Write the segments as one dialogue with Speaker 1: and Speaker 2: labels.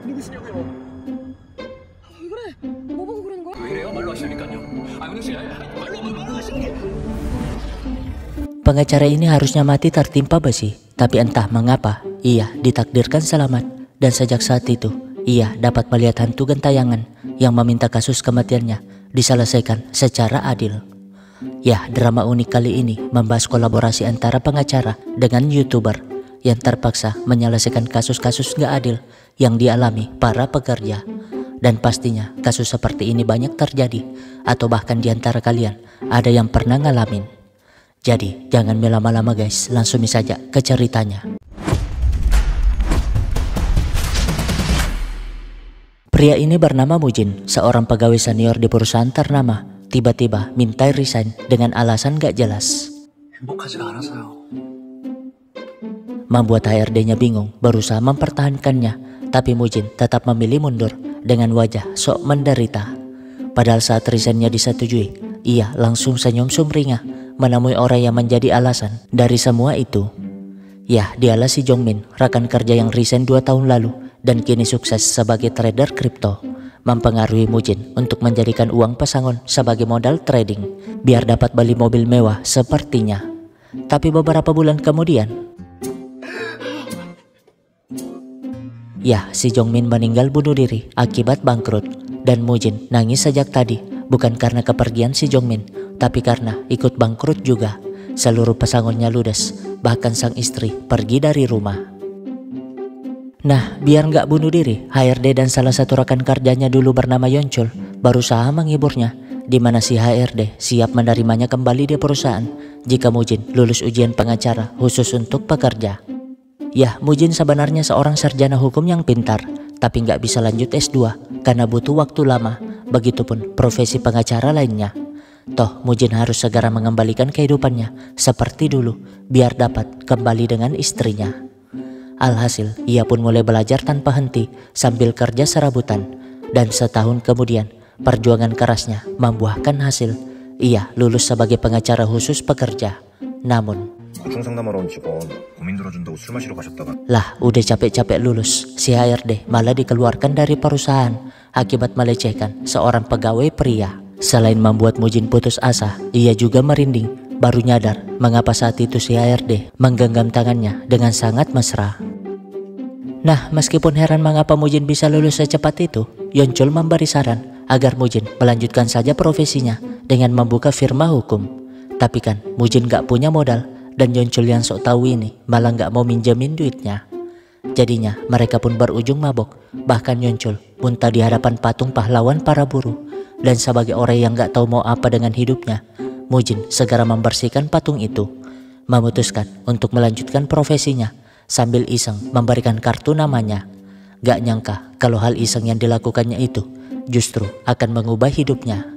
Speaker 1: 누구시냐고요? 왜 그래? 뭐 보고 그러는 거야? 왜 이래요? 말로 하시니까요. 은우 씨, 말로 하시는.
Speaker 2: Pengacara ini harusnya mati tertimpa besi, tapi entah mengapa ia ditakdirkan selamat, dan sejak saat itu ia dapat melihat hantu gentayangan yang meminta kasus kematiannya diselesaikan secara adil. Ya, drama unik kali ini membahas kolaborasi antara pengacara dengan YouTuber yang terpaksa menyelesaikan kasus-kasus gak adil yang dialami para pekerja. Dan pastinya kasus seperti ini banyak terjadi, atau bahkan di antara kalian ada yang pernah ngalamin. Jadi jangan melama-lama guys, langsung saja ke ceritanya. Pria ini bernama Mujin, seorang pegawai senior di perusahaan ternama. Tiba-tiba minta resign dengan alasan gak jelas. Membuat HRD-nya bingung, berusaha mempertahankannya, tapi Mujin tetap memilih mundur dengan wajah sok menderita. Padahal saat resignnya disetujui, ia langsung senyum sumringah menemui orang yang menjadi alasan dari semua itu. Ya, dialah si Jongmin, rekan kerja yang resign 2 tahun lalu dan kini sukses sebagai trader kripto, mempengaruhi Mujin untuk menjadikan uang pesangon sebagai modal trading biar dapat beli mobil mewah sepertinya. Tapi beberapa bulan kemudian, ya, si Jongmin meninggal bunuh diri akibat bangkrut, dan Mujin nangis sejak tadi, bukan karena kepergian si Jongmin, tapi karena ikut bangkrut juga. Seluruh pesangonnya ludes, bahkan sang istri pergi dari rumah. Nah, biar nggak bunuh diri, HRD dan salah satu rekan kerjanya dulu bernama Yeonchul berusaha menghiburnya, di mana si HRD siap menerimanya kembali di perusahaan jika Mujin lulus ujian pengacara khusus untuk pekerja. Ya, Mujin sebenarnya seorang sarjana hukum yang pintar, tapi nggak bisa lanjut S2 karena butuh waktu lama. Begitupun profesi pengacara lainnya. Toh Mujin harus segera mengembalikan kehidupannya seperti dulu biar dapat kembali dengan istrinya. Alhasil ia pun mulai belajar tanpa henti sambil kerja serabutan, dan setahun kemudian perjuangan kerasnya membuahkan hasil. Ia lulus sebagai pengacara khusus pekerja. Namun lah, udah capek-capek lulus, si HRD malah dikeluarkan dari perusahaan akibat melecehkan seorang pegawai pria. Selain membuat Mujin putus asa, ia juga merinding, baru nyadar mengapa saat itu si HRD menggenggam tangannya dengan sangat mesra. Nah, meskipun heran mengapa Mujin bisa lulus secepat itu, Yeonchul memberi saran agar Mujin melanjutkan saja profesinya dengan membuka firma hukum. Tapi kan Mujin gak punya modal, dan Yeonchul yang sok tahu ini malah gak mau minjemin duitnya. Jadinya mereka pun berujung mabok. Bahkan Yeonchul muntah di hadapan patung pahlawan para buruh. Dan sebagai orang yang gak tahu mau apa dengan hidupnya, Mujin segera membersihkan patung itu, memutuskan untuk melanjutkan profesinya sambil iseng memberikan kartu namanya. Gak nyangka kalau hal iseng yang dilakukannya itu justru akan mengubah hidupnya.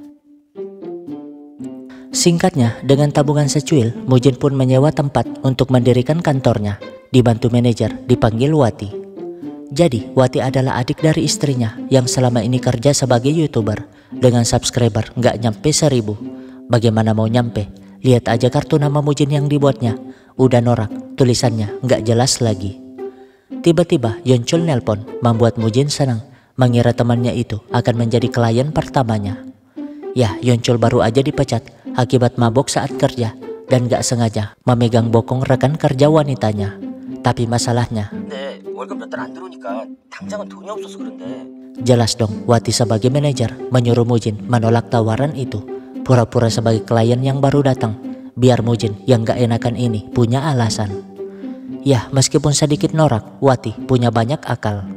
Speaker 2: Singkatnya, dengan tabungan secuil, Mujin pun menyewa tempat untuk mendirikan kantornya, dibantu manajer dipanggil Wati. Jadi, Wati adalah adik dari istrinya yang selama ini kerja sebagai YouTuber dengan subscriber nggak nyampe 1000. Bagaimana mau nyampe? Lihat aja kartu nama Mujin yang dibuatnya, udah norak, tulisannya nggak jelas lagi. Tiba-tiba Yeonchul nelpon, membuat Mujin senang, mengira temannya itu akan menjadi klien pertamanya. Ya, Yeonchul baru aja dipecat akibat mabok saat kerja dan gak sengaja memegang bokong rekan kerja wanitanya. Tapi masalahnya, jelas dong, Wati sebagai manajer menyuruh Mujin menolak tawaran itu, pura-pura sebagai klien yang baru datang, biar Mujin yang gak enakan ini punya alasan. Ya, meskipun sedikit norak, Wati punya banyak akal.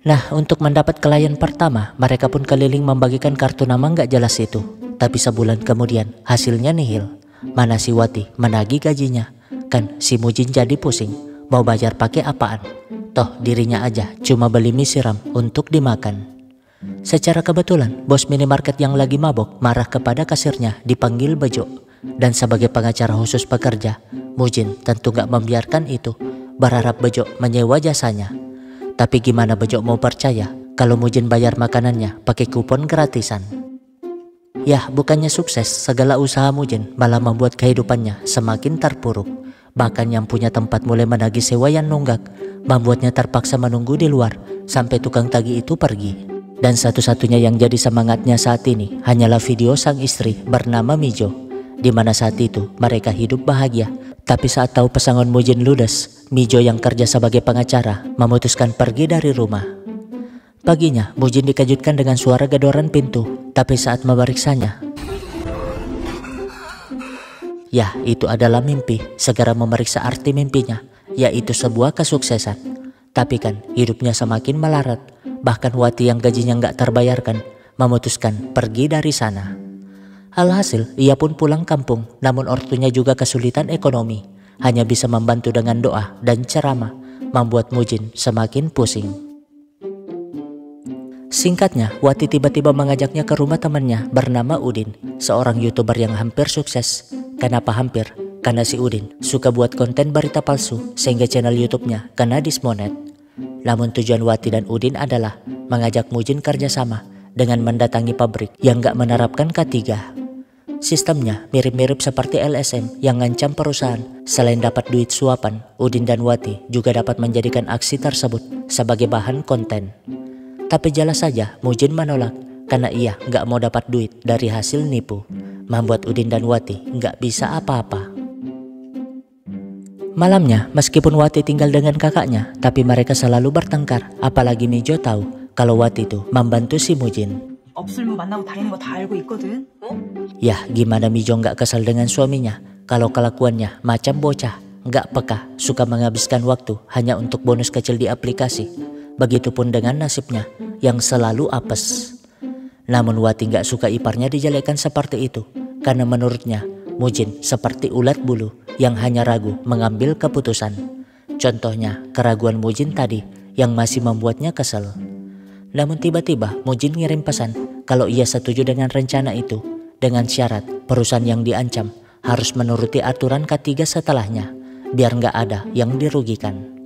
Speaker 2: Nah, untuk mendapat klien pertama, mereka pun keliling membagikan kartu nama gak jelas itu. Tapi sebulan kemudian hasilnya nihil. Mana si Wati menagih gajinya? Kan si Mujin jadi pusing, mau bayar pakai apaan? Toh dirinya aja cuma beli mie siram untuk dimakan. Secara kebetulan bos minimarket yang lagi mabok marah kepada kasirnya dipanggil Bejo. Dan sebagai pengacara khusus pekerja, Mujin tentu gak membiarkan itu, berharap Bejo menyewa jasanya. Tapi gimana Bejo mau percaya kalau Mujin bayar makanannya pakai kupon gratisan? Ya, bukannya sukses, segala usaha Mujin malah membuat kehidupannya semakin terpuruk. Bahkan yang punya tempat mulai menagih sewa yang nunggak, membuatnya terpaksa menunggu di luar sampai tukang tagih itu pergi. Dan satu-satunya yang jadi semangatnya saat ini hanyalah video sang istri bernama Mijo, di mana saat itu mereka hidup bahagia. Tapi saat tahu pesangon Mujin ludes, Mijo yang kerja sebagai pengacara memutuskan pergi dari rumah. Paginya, Mujin dikejutkan dengan suara gedoran pintu, tapi saat memeriksanya, ya, itu adalah mimpi. Segera memeriksa arti mimpinya, yaitu sebuah kesuksesan. Tapi kan hidupnya semakin melarat. Bahkan Wati yang gajinya nggak terbayarkan memutuskan pergi dari sana. Alhasil ia pun pulang kampung, namun ortunya juga kesulitan ekonomi. Hanya bisa membantu dengan doa dan ceramah, membuat Mujin semakin pusing. Singkatnya, Wati tiba-tiba mengajaknya ke rumah temannya bernama Udin, seorang YouTuber yang hampir sukses. Kenapa hampir? Karena si Udin suka buat konten berita palsu sehingga channel YouTube-nya kena dismonet. Namun tujuan Wati dan Udin adalah mengajak Mujin kerjasama dengan mendatangi pabrik yang gak menerapkan K3. Sistemnya mirip-mirip seperti LSM yang ngancam perusahaan. Selain dapat duit suapan, Udin dan Wati juga dapat menjadikan aksi tersebut sebagai bahan konten. Tapi jelas saja Mujin menolak karena ia gak mau dapat duit dari hasil nipu, membuat Udin dan Wati gak bisa apa-apa. Malamnya, meskipun Wati tinggal dengan kakaknya, tapi mereka selalu bertengkar. Apalagi Mijo tahu kalau Wati itu membantu si Mujin.
Speaker 3: 업술무 만나고 다니는 거 다 알고 있거든.
Speaker 2: Yah, gimana Mijo nggak kesal dengan suaminya kalau kelakuannya macam bocah, nggak peka, suka menghabiskan waktu hanya untuk bonus kecil di aplikasi. Begitupun dengan nasibnya yang selalu apes. Namun Wati nggak suka iparnya dijelekkan seperti itu, karena menurutnya Mujin seperti ulat bulu yang hanya ragu mengambil keputusan. Contohnya keraguan Mujin tadi yang masih membuatnya kesel. Namun tiba-tiba Mujin ngirim pesan kalau ia setuju dengan rencana itu, dengan syarat perusahaan yang diancam harus menuruti aturan K3 setelahnya, biar nggak ada yang dirugikan.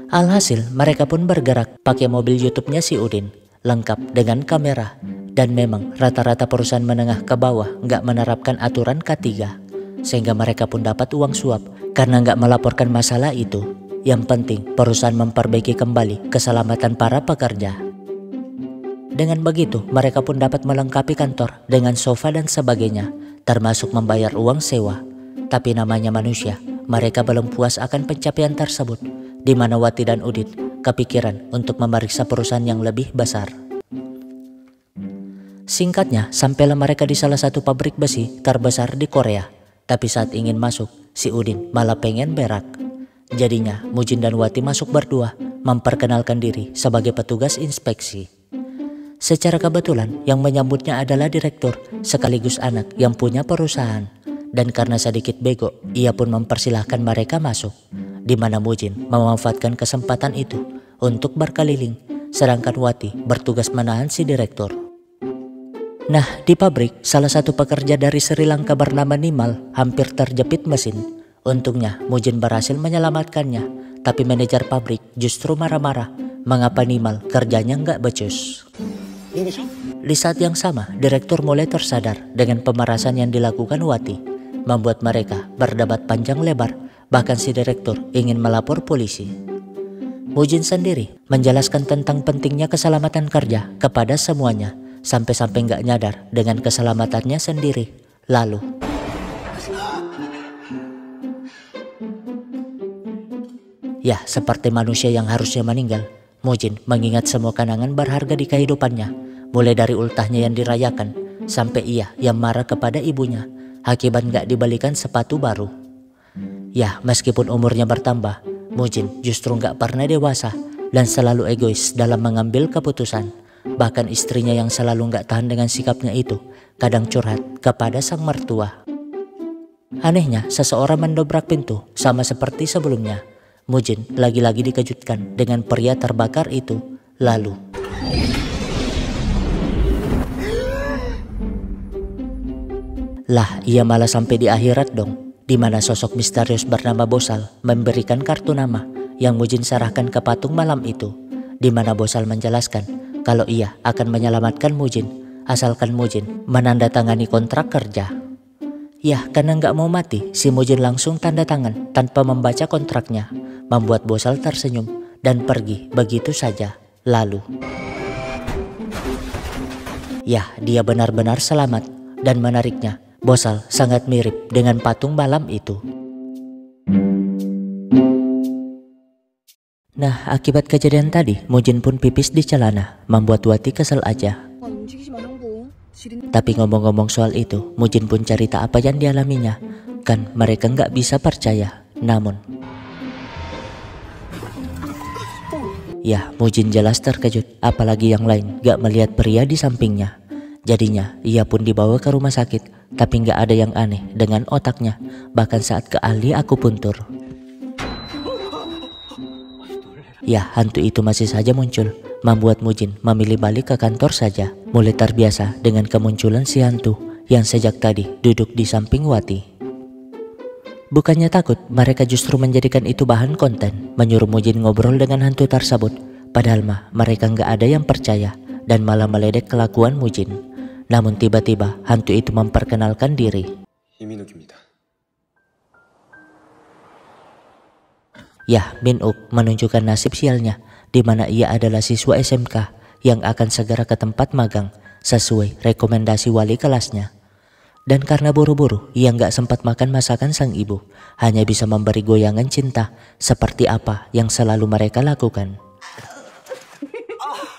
Speaker 2: Alhasil mereka pun bergerak pakai mobil YouTube-nya si Udin, lengkap dengan kamera. Dan memang rata-rata perusahaan menengah ke bawah nggak menerapkan aturan K3, sehingga mereka pun dapat uang suap karena nggak melaporkan masalah itu. Yang penting perusahaan memperbaiki kembali keselamatan para pekerja. Dengan begitu mereka pun dapat melengkapi kantor dengan sofa dan sebagainya, termasuk membayar uang sewa. Tapi namanya manusia, mereka belum puas akan pencapaian tersebut, di mana Wati dan Udin kepikiran untuk memeriksa perusahaan yang lebih besar. Singkatnya, sampailah mereka di salah satu pabrik besi terbesar di Korea. Tapi saat ingin masuk, si Udin malah pengen berak. Jadinya, Mujin dan Wati masuk berdua, memperkenalkan diri sebagai petugas inspeksi. Secara kebetulan, yang menyambutnya adalah direktur, sekaligus anak yang punya perusahaan. Dan karena sedikit bego, ia pun mempersilahkan mereka masuk. Di mana Mujin memanfaatkan kesempatan itu untuk berkeliling, sedangkan Wati bertugas menahan si direktur. Nah, di pabrik, salah satu pekerja dari Sri Lanka bernama Nimal hampir terjepit mesin. Untungnya, Mujin berhasil menyelamatkannya, tapi manajer pabrik justru marah-marah mengapa Nimal kerjanya nggak becus. Di saat yang sama, direktur mulai tersadar dengan pemerasan yang dilakukan Wati, membuat mereka berdebat panjang lebar, bahkan si direktur ingin melapor polisi. Mujin sendiri menjelaskan tentang pentingnya keselamatan kerja kepada semuanya, sampai-sampai nggak nyadar dengan keselamatannya sendiri. Lalu ya, seperti manusia yang harusnya meninggal, Mujin mengingat semua kenangan berharga di kehidupannya, mulai dari ultahnya yang dirayakan sampai ia yang marah kepada ibunya akibat nggak dibelikan sepatu baru. Ya, meskipun umurnya bertambah, Mujin justru nggak pernah dewasa dan selalu egois dalam mengambil keputusan. Bahkan istrinya yang selalu nggak tahan dengan sikapnya itu kadang curhat kepada sang mertua. Anehnya, seseorang mendobrak pintu sama seperti sebelumnya. Mujin lagi-lagi dikejutkan dengan pria terbakar itu. Lalu lah, ia malah sampai di akhirat dong, di mana sosok misterius bernama Bosal memberikan kartu nama yang Mujin serahkan ke patung malam itu, di mana Bosal menjelaskan kalau ia akan menyelamatkan Mujin asalkan Mujin menandatangani kontrak kerja. Ya, karena nggak mau mati, si Mujin langsung tanda tangan tanpa membaca kontraknya, membuat Bosal tersenyum dan pergi begitu saja. Lalu, ya, dia benar-benar selamat dan menariknya, Bosal sangat mirip dengan patung malam itu. Nah, akibat kejadian tadi, Mujin pun pipis di celana, membuat Wati kesel aja. Tapi ngomong-ngomong soal itu, Mujin pun cerita apa yang dialaminya. Kan mereka nggak bisa percaya. Namun, ya, Mujin jelas terkejut, apalagi yang lain gak melihat pria di sampingnya. Jadinya, ia pun dibawa ke rumah sakit, tapi gak ada yang aneh dengan otaknya, bahkan saat ke ahli akupuntur. Ya, hantu itu masih saja muncul, membuat Mujin memilih balik ke kantor saja, mulai terbiasa dengan kemunculan si hantu yang sejak tadi duduk di samping Wati. Bukannya takut, mereka justru menjadikan itu bahan konten, menyuruh Mujin ngobrol dengan hantu tersebut. Padahal mah mereka nggak ada yang percaya dan malah meledek kelakuan Mujin. Namun tiba-tiba hantu itu memperkenalkan diri. Ya, Min-uk menunjukkan nasib sialnya, di mana ia adalah siswa SMK yang akan segera ke tempat magang sesuai rekomendasi wali kelasnya. Dan karena buru-buru, ia nggak sempat makan masakan sang ibu, hanya bisa memberi goyangan cinta seperti apa yang selalu mereka lakukan.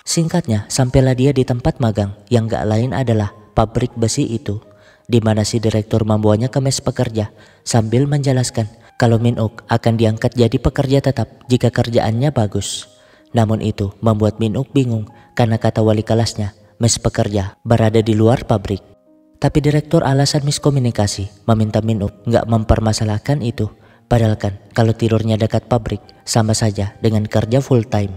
Speaker 2: Singkatnya, sampailah dia di tempat magang yang gak lain adalah pabrik besi itu, di mana si direktur membawanya ke mes pekerja sambil menjelaskan kalau Min-uk akan diangkat jadi pekerja tetap jika kerjaannya bagus. Namun itu membuat Min-uk bingung karena kata wali kelasnya mes pekerja berada di luar pabrik. Tapi direktur alasan miskomunikasi meminta Min-uk gak mempermasalahkan itu. Padahal kan kalau tidurnya dekat pabrik sama saja dengan kerja full time.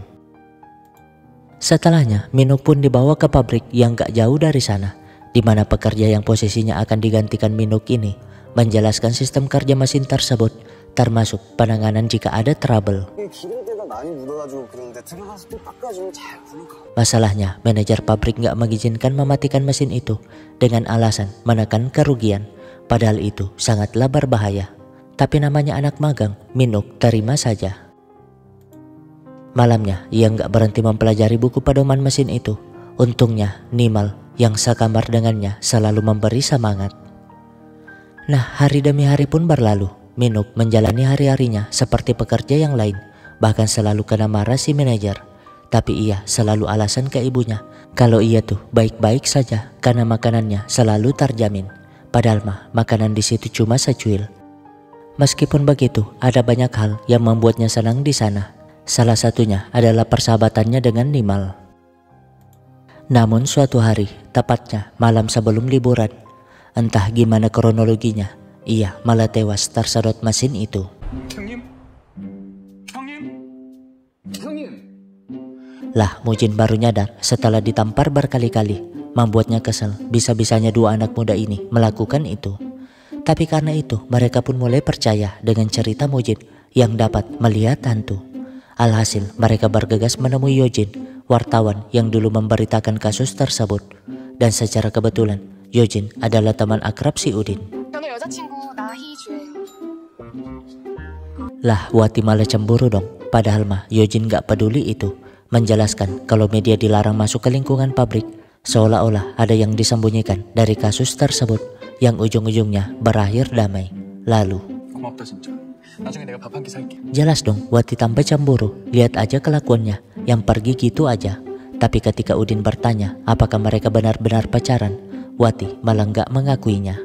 Speaker 2: Setelahnya, Min-uk pun dibawa ke pabrik yang gak jauh dari sana, di mana pekerja yang posisinya akan digantikan Min-uk ini menjelaskan sistem kerja mesin tersebut, termasuk penanganan jika ada trouble. Masalahnya, manajer pabrik gak mengizinkan mematikan mesin itu dengan alasan menekan kerugian, padahal itu sangatlah berbahaya. Tapi namanya anak magang, Min-uk terima saja. Malamnya, ia nggak berhenti mempelajari buku pedoman mesin itu. Untungnya, Nimal yang sekamar dengannya selalu memberi semangat. Nah, hari demi hari pun berlalu. Min-uk menjalani hari-harinya seperti pekerja yang lain, bahkan selalu kena marah si manajer. Tapi ia selalu alasan ke ibunya kalau ia tuh baik-baik saja karena makanannya selalu terjamin. Padahal mah makanan di situ cuma secuil. Meskipun begitu, ada banyak hal yang membuatnya senang di sana. Salah satunya adalah persahabatannya dengan Nimal. Namun suatu hari, tepatnya malam sebelum liburan, entah gimana kronologinya, ia malah tewas tersedot mesin itu. Lah, Mujin baru nyadar setelah ditampar berkali-kali, membuatnya kesal bisa-bisanya dua anak muda ini melakukan itu. Tapi karena itu, mereka pun mulai percaya dengan cerita Mujin yang dapat melihat hantu. Alhasil, mereka bergegas menemui Yojin, wartawan yang dulu memberitakan kasus tersebut. Dan secara kebetulan, Yojin adalah teman akrab si Udin. Lah, Wati malah cemburu dong. Padahal mah Yojin gak peduli itu, menjelaskan kalau media dilarang masuk ke lingkungan pabrik, seolah-olah ada yang disembunyikan dari kasus tersebut, yang ujung-ujungnya berakhir damai. Lalu, jelas dong, Wati tambah cemburu. Lihat aja kelakuannya, yang pergi gitu aja. Tapi ketika Udin bertanya apakah mereka benar-benar pacaran, Wati malah nggak mengakuinya.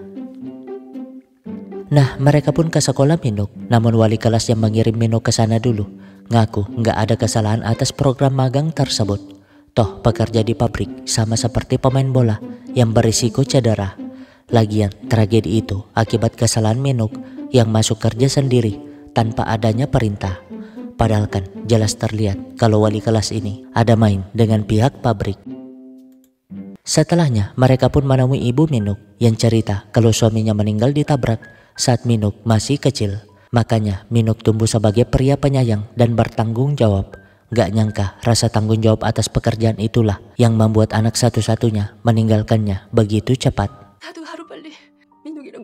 Speaker 2: Nah, mereka pun ke sekolah Min-uk. Namun wali kelas yang mengirim Min-uk ke sana dulu ngaku nggak ada kesalahan atas program magang tersebut. Toh pekerja di pabrik sama seperti pemain bola yang berisiko cedera. Lagian tragedi itu akibat kesalahan Min-uk yang masuk kerja sendiri tanpa adanya perintah. Padahal kan jelas terlihat kalau wali kelas ini ada main dengan pihak pabrik. Setelahnya, mereka pun menemui ibu Min-uk yang cerita kalau suaminya meninggal ditabrak saat Min-uk masih kecil. Makanya Min-uk tumbuh sebagai pria penyayang dan bertanggung jawab. Gak nyangka rasa tanggung jawab atas pekerjaan itulah yang membuat anak satu-satunya meninggalkannya begitu cepat.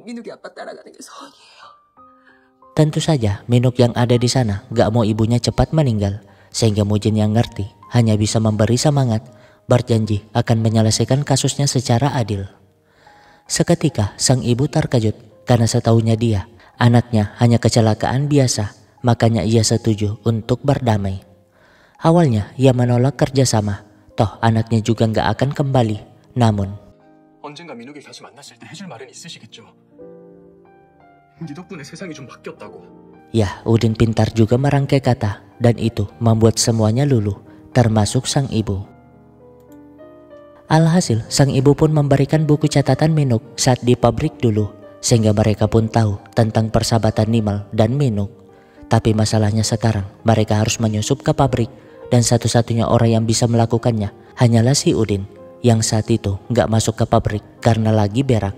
Speaker 1: 민욱이 아빠 따라가는 게 소원이에요.
Speaker 2: Tentu saja Minuk yang ada di sana gak mau ibunya cepat meninggal, sehingga Mujin yang ngerti hanya bisa memberi semangat, berjanji akan menyelesaikan kasusnya secara adil. Seketika sang ibu terkejut karena setahunya dia anaknya hanya kecelakaan biasa, makanya ia setuju untuk berdamai. Awalnya ia menolak kerjasama, toh anaknya juga gak akan kembali. Namun
Speaker 1: 언젠가 민욱이 다시 만났을 때 해줄 말은 있으시겠죠. 네 덕분에 세상이 좀 바뀌었다고.
Speaker 2: ya, Udin pintar juga merangkai kata, dan itu membuat semuanya luluh, termasuk sang ibu. Alhasil, sang ibu pun memberikan buku catatan Minuk saat di pabrik dulu, sehingga mereka pun tahu tentang persahabatan Nimal dan Minuk. Tapi masalahnya sekarang, mereka harus menyusup ke pabrik, dan satu-satunya orang yang bisa melakukannya hanyalah si Udin, yang saat itu nggak masuk ke pabrik karena lagi berak.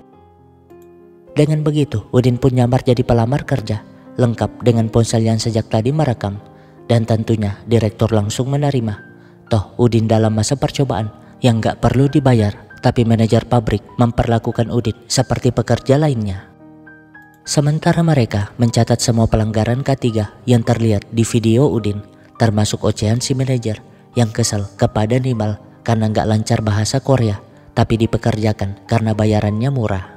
Speaker 2: Dengan begitu, Udin pun nyamar jadi pelamar kerja, lengkap dengan ponsel yang sejak tadi merekam, dan tentunya direktur langsung menerima. Toh Udin dalam masa percobaan yang nggak perlu dibayar, tapi manajer pabrik memperlakukan Udin seperti pekerja lainnya. Sementara mereka mencatat semua pelanggaran K3 yang terlihat di video Udin, termasuk ocehan si manajer yang kesal kepada Nimal karena nggak lancar bahasa Korea, tapi dipekerjakan karena bayarannya murah.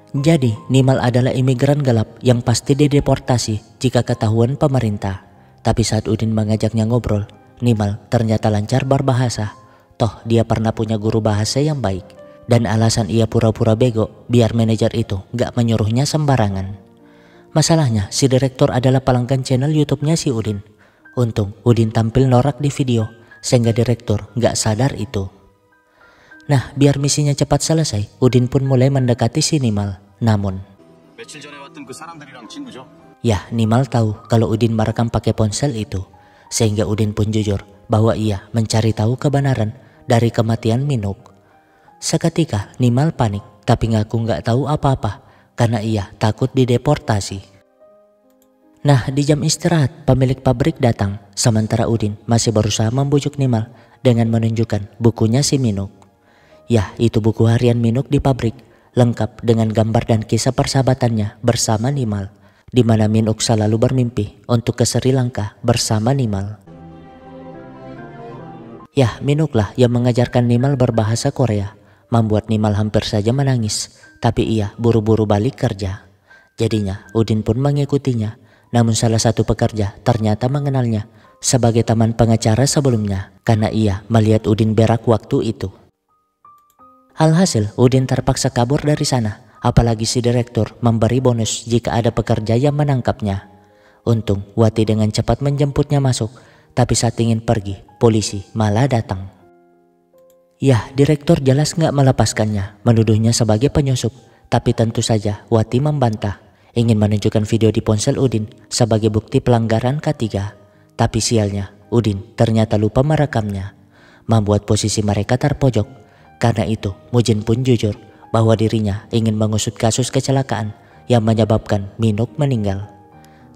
Speaker 2: Jadi Nimal adalah imigran gelap yang pasti dideportasi jika ketahuan pemerintah. Tapi saat Udin mengajaknya ngobrol, Nimal ternyata lancar berbahasa. Toh dia pernah punya guru bahasa yang baik, dan alasan ia pura-pura bego biar manajer itu nggak menyuruhnya sembarangan. Masalahnya si direktur adalah pelanggan channel YouTube-nya si Udin. Untung Udin tampil norak di video, sehingga direktur nggak sadar itu. Nah, biar misinya cepat selesai, Udin pun mulai mendekati si Nimal. Namun
Speaker 1: 며칠 전에 왔던 그 사람들이랑 친구죠?
Speaker 2: ya, Nimal tahu kalau Udin merekam pakai ponsel itu, sehingga Udin pun jujur bahwa ia mencari tahu kebenaran dari kematian Minuk. Seketika Nimal panik, tapi ngaku nggak tahu apa-apa karena ia takut dideportasi. Nah, di jam istirahat pemilik pabrik datang, sementara Udin masih berusaha membujuk Nimal dengan menunjukkan bukunya si Minuk. Ya, itu buku harian Minuk di pabrik, lengkap dengan gambar dan kisah persahabatannya bersama Nimal, di mana Minuk selalu bermimpi untuk ke Sri Lanka bersama Nimal. Ya, Minuklah yang mengajarkan Nimal berbahasa Korea, membuat Nimal hampir saja menangis, tapi ia buru-buru balik kerja. Jadinya Udin pun mengikutinya, namun salah satu pekerja ternyata mengenalnya sebagai teman pengacara sebelumnya karena ia melihat Udin berak waktu itu. Alhasil Udin terpaksa kabur dari sana, apalagi si direktur memberi bonus jika ada pekerja yang menangkapnya. Untung Wati dengan cepat menjemputnya masuk, tapi saat ingin pergi, polisi malah datang. Ya, direktur jelas nggak melepaskannya, menuduhnya sebagai penyusup, tapi tentu saja Wati membantah, ingin menunjukkan video di ponsel Udin sebagai bukti pelanggaran K3. Tapi sialnya, Udin ternyata lupa merekamnya, membuat posisi mereka terpojok. Karena itu, Mujin pun jujur bahwa dirinya ingin mengusut kasus kecelakaan yang menyebabkan Minuk meninggal.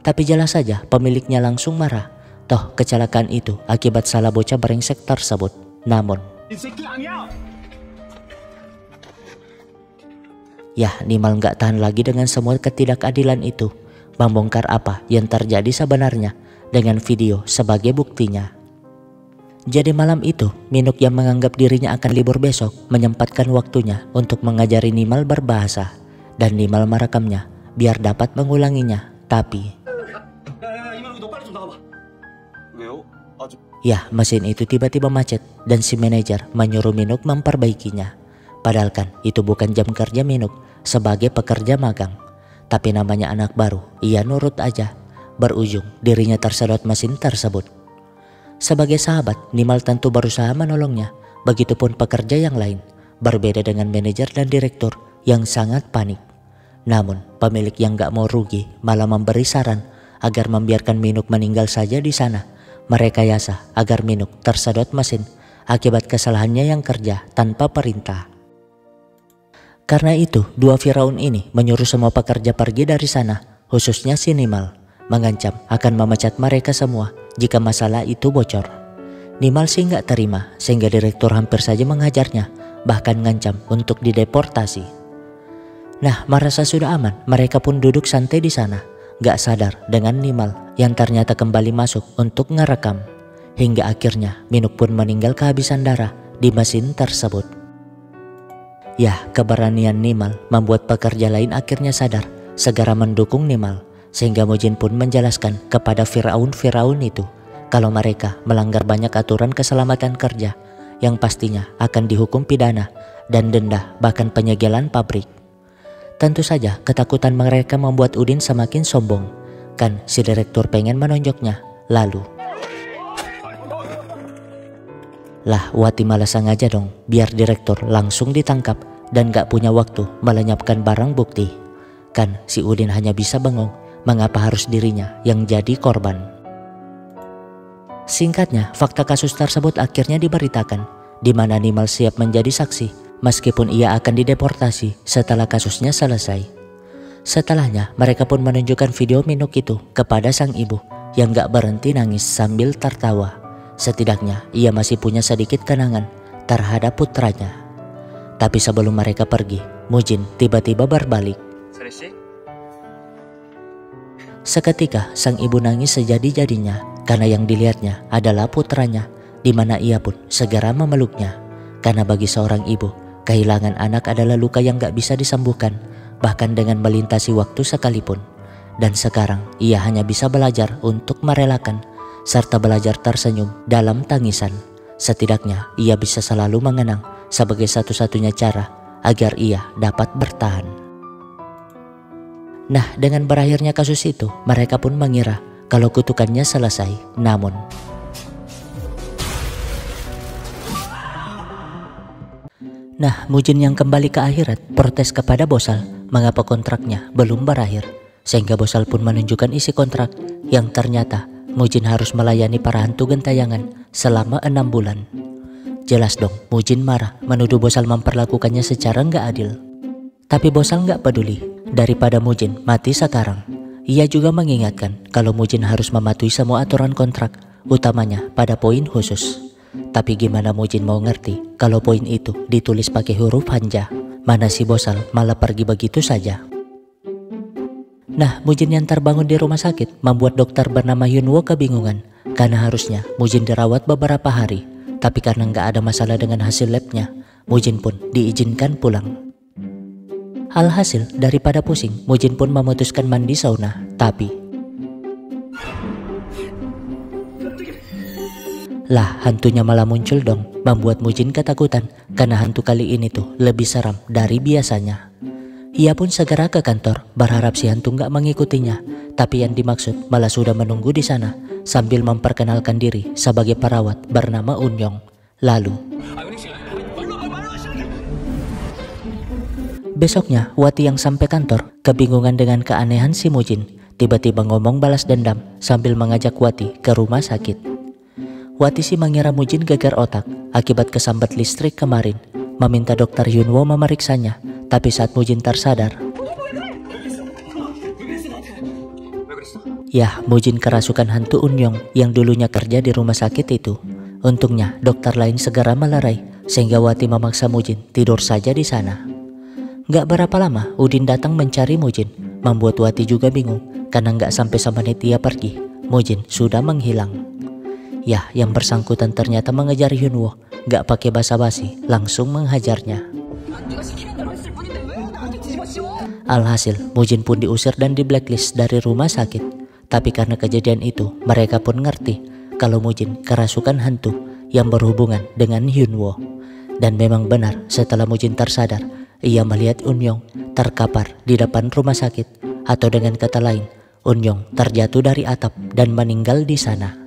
Speaker 2: Tapi jelas saja pemiliknya langsung marah, toh kecelakaan itu akibat salah bocah brengsek tersebut. Namun ya, Nimal nggak tahan lagi dengan semua ketidakadilan itu, membongkar apa yang terjadi sebenarnya dengan video sebagai buktinya. Jadi malam itu, Minuk yang menganggap dirinya akan libur besok menyempatkan waktunya untuk mengajari Nimal berbahasa, dan Nimal merekamnya biar dapat mengulanginya. Tapi ya, mesin itu tiba-tiba macet dan si manajer menyuruh Minuk memperbaikinya. Padahal kan itu bukan jam kerja Minuk sebagai pekerja magang, tapi namanya anak baru, ia nurut aja. Berujung dirinya tersedot mesin tersebut. Sebagai sahabat, Nimal tentu berusaha menolongnya. Begitupun pekerja yang lain, berbeda dengan manajer dan direktur yang sangat panik. Namun pemilik yang gak mau rugi malah memberi saran agar membiarkan Minuk meninggal saja di sana, merekayasa agar Minuk tersedot mesin akibat kesalahannya yang kerja tanpa perintah. Karena itu, dua Firaun ini menyuruh semua pekerja pergi dari sana, khususnya si Nimal, mengancam akan memecat mereka semua jika masalah itu bocor. Nimal sih nggak terima, sehingga direktur hampir saja menghajarnya, bahkan ngancam untuk dideportasi. Nah, merasa sudah aman, mereka pun duduk santai di sana, gak sadar dengan Nimal yang ternyata kembali masuk untuk ngerekam. Hingga akhirnya Minuk pun meninggal kehabisan darah di mesin tersebut. Ya, keberanian Nimal membuat pekerja lain akhirnya sadar, segera mendukung Nimal. Sehingga Mujin pun menjelaskan kepada Firaun itu kalau mereka melanggar banyak aturan keselamatan kerja yang pastinya akan dihukum pidana dan denda, bahkan penyegelan pabrik. Tentu saja ketakutan mereka membuat Udin semakin sombong. Kan si direktur pengen menonjoknya. Lalu lah Wati malah sengaja dong biar direktur langsung ditangkap dan gak punya waktu melenyapkan barang bukti. Kan si Udin hanya bisa bengong mengapa harus dirinya yang jadi korban. Singkatnya, fakta kasus tersebut akhirnya diberitakan, di mana Nimal siap menjadi saksi meskipun ia akan dideportasi setelah kasusnya selesai. Setelahnya, mereka pun menunjukkan video Minuk itu kepada sang ibu yang gak berhenti nangis sambil tertawa. Setidaknya ia masih punya sedikit kenangan terhadap putranya. Tapi sebelum mereka pergi, Mujin tiba-tiba berbalik. Seketika sang ibu nangis sejadi-jadinya karena yang dilihatnya adalah putranya, di mana ia pun segera memeluknya. Karena bagi seorang ibu, kehilangan anak adalah luka yang gak bisa disembuhkan, bahkan dengan melintasi waktu sekalipun. Dan sekarang ia hanya bisa belajar untuk merelakan, serta belajar tersenyum dalam tangisan. Setidaknya ia bisa selalu mengenang sebagai satu-satunya cara agar ia dapat bertahan. Nah, dengan berakhirnya kasus itu, mereka pun mengira kalau kutukannya selesai. Namun Mujin yang kembali ke akhirat protes kepada Bosal mengapa kontraknya belum berakhir. Sehingga Bosal pun menunjukkan isi kontrak yang ternyata Mujin harus melayani para hantu gentayangan selama 6 bulan. Jelas dong Mujin marah menuduh Bosal memperlakukannya secara nggak adil. Tapi Bosal nggak peduli. Daripada Mujin mati sekarang, ia juga mengingatkan kalau Mujin harus mematuhi semua aturan kontrak, utamanya pada poin khusus. Tapi gimana Mujin mau ngerti kalau poin itu ditulis pakai huruf hanja? Mana si Bosal malah pergi begitu saja. Nah, Mujin yang terbangun di rumah sakit membuat dokter bernama Yunwo kebingungan karena harusnya Mujin dirawat beberapa hari. Tapi karena nggak ada masalah dengan hasil labnya, Mujin pun diizinkan pulang. Alhasil daripada pusing, Mujin pun memutuskan mandi sauna. Tapi lah hantunya malah muncul dong, membuat Mujin ketakutan karena hantu kali ini tuh lebih seram dari biasanya. Ia pun segera ke kantor berharap si hantu nggak mengikutinya, tapi yang dimaksud malah sudah menunggu di sana sambil memperkenalkan diri sebagai perawat bernama Unyong. Lalu besoknya, Wati yang sampai kantor kebingungan dengan keanehan si Mujin. Tiba-tiba ngomong balas dendam sambil mengajak Wati ke rumah sakit. Wati sih mengira Mujin gegar otak akibat kesambat listrik kemarin, meminta dokter Yunwo memeriksanya. Tapi saat Mujin tersadar, ya Mujin kerasukan hantu Unyong yang dulunya kerja di rumah sakit itu. Untungnya dokter lain segera melerai sehingga Wati memaksa Mujin tidur saja di sana. Gak berapa lama Udin datang mencari Mujin, membuat Wati juga bingung karena gak sampai semenit ia pergi, Mujin sudah menghilang. Ya, yang bersangkutan ternyata mengejar Yunwo, gak pakai basa-basi, langsung menghajarnya. Alhasil, Mujin pun diusir dan di blacklist dari rumah sakit. Tapi karena kejadian itu, mereka pun ngerti kalau Mujin kerasukan hantu yang berhubungan dengan Yunwo. Dan memang benar setelah Mujin tersadar, ia melihat Unyong terkapar di depan rumah sakit, atau dengan kata lain, Unyong terjatuh dari atap dan meninggal di sana.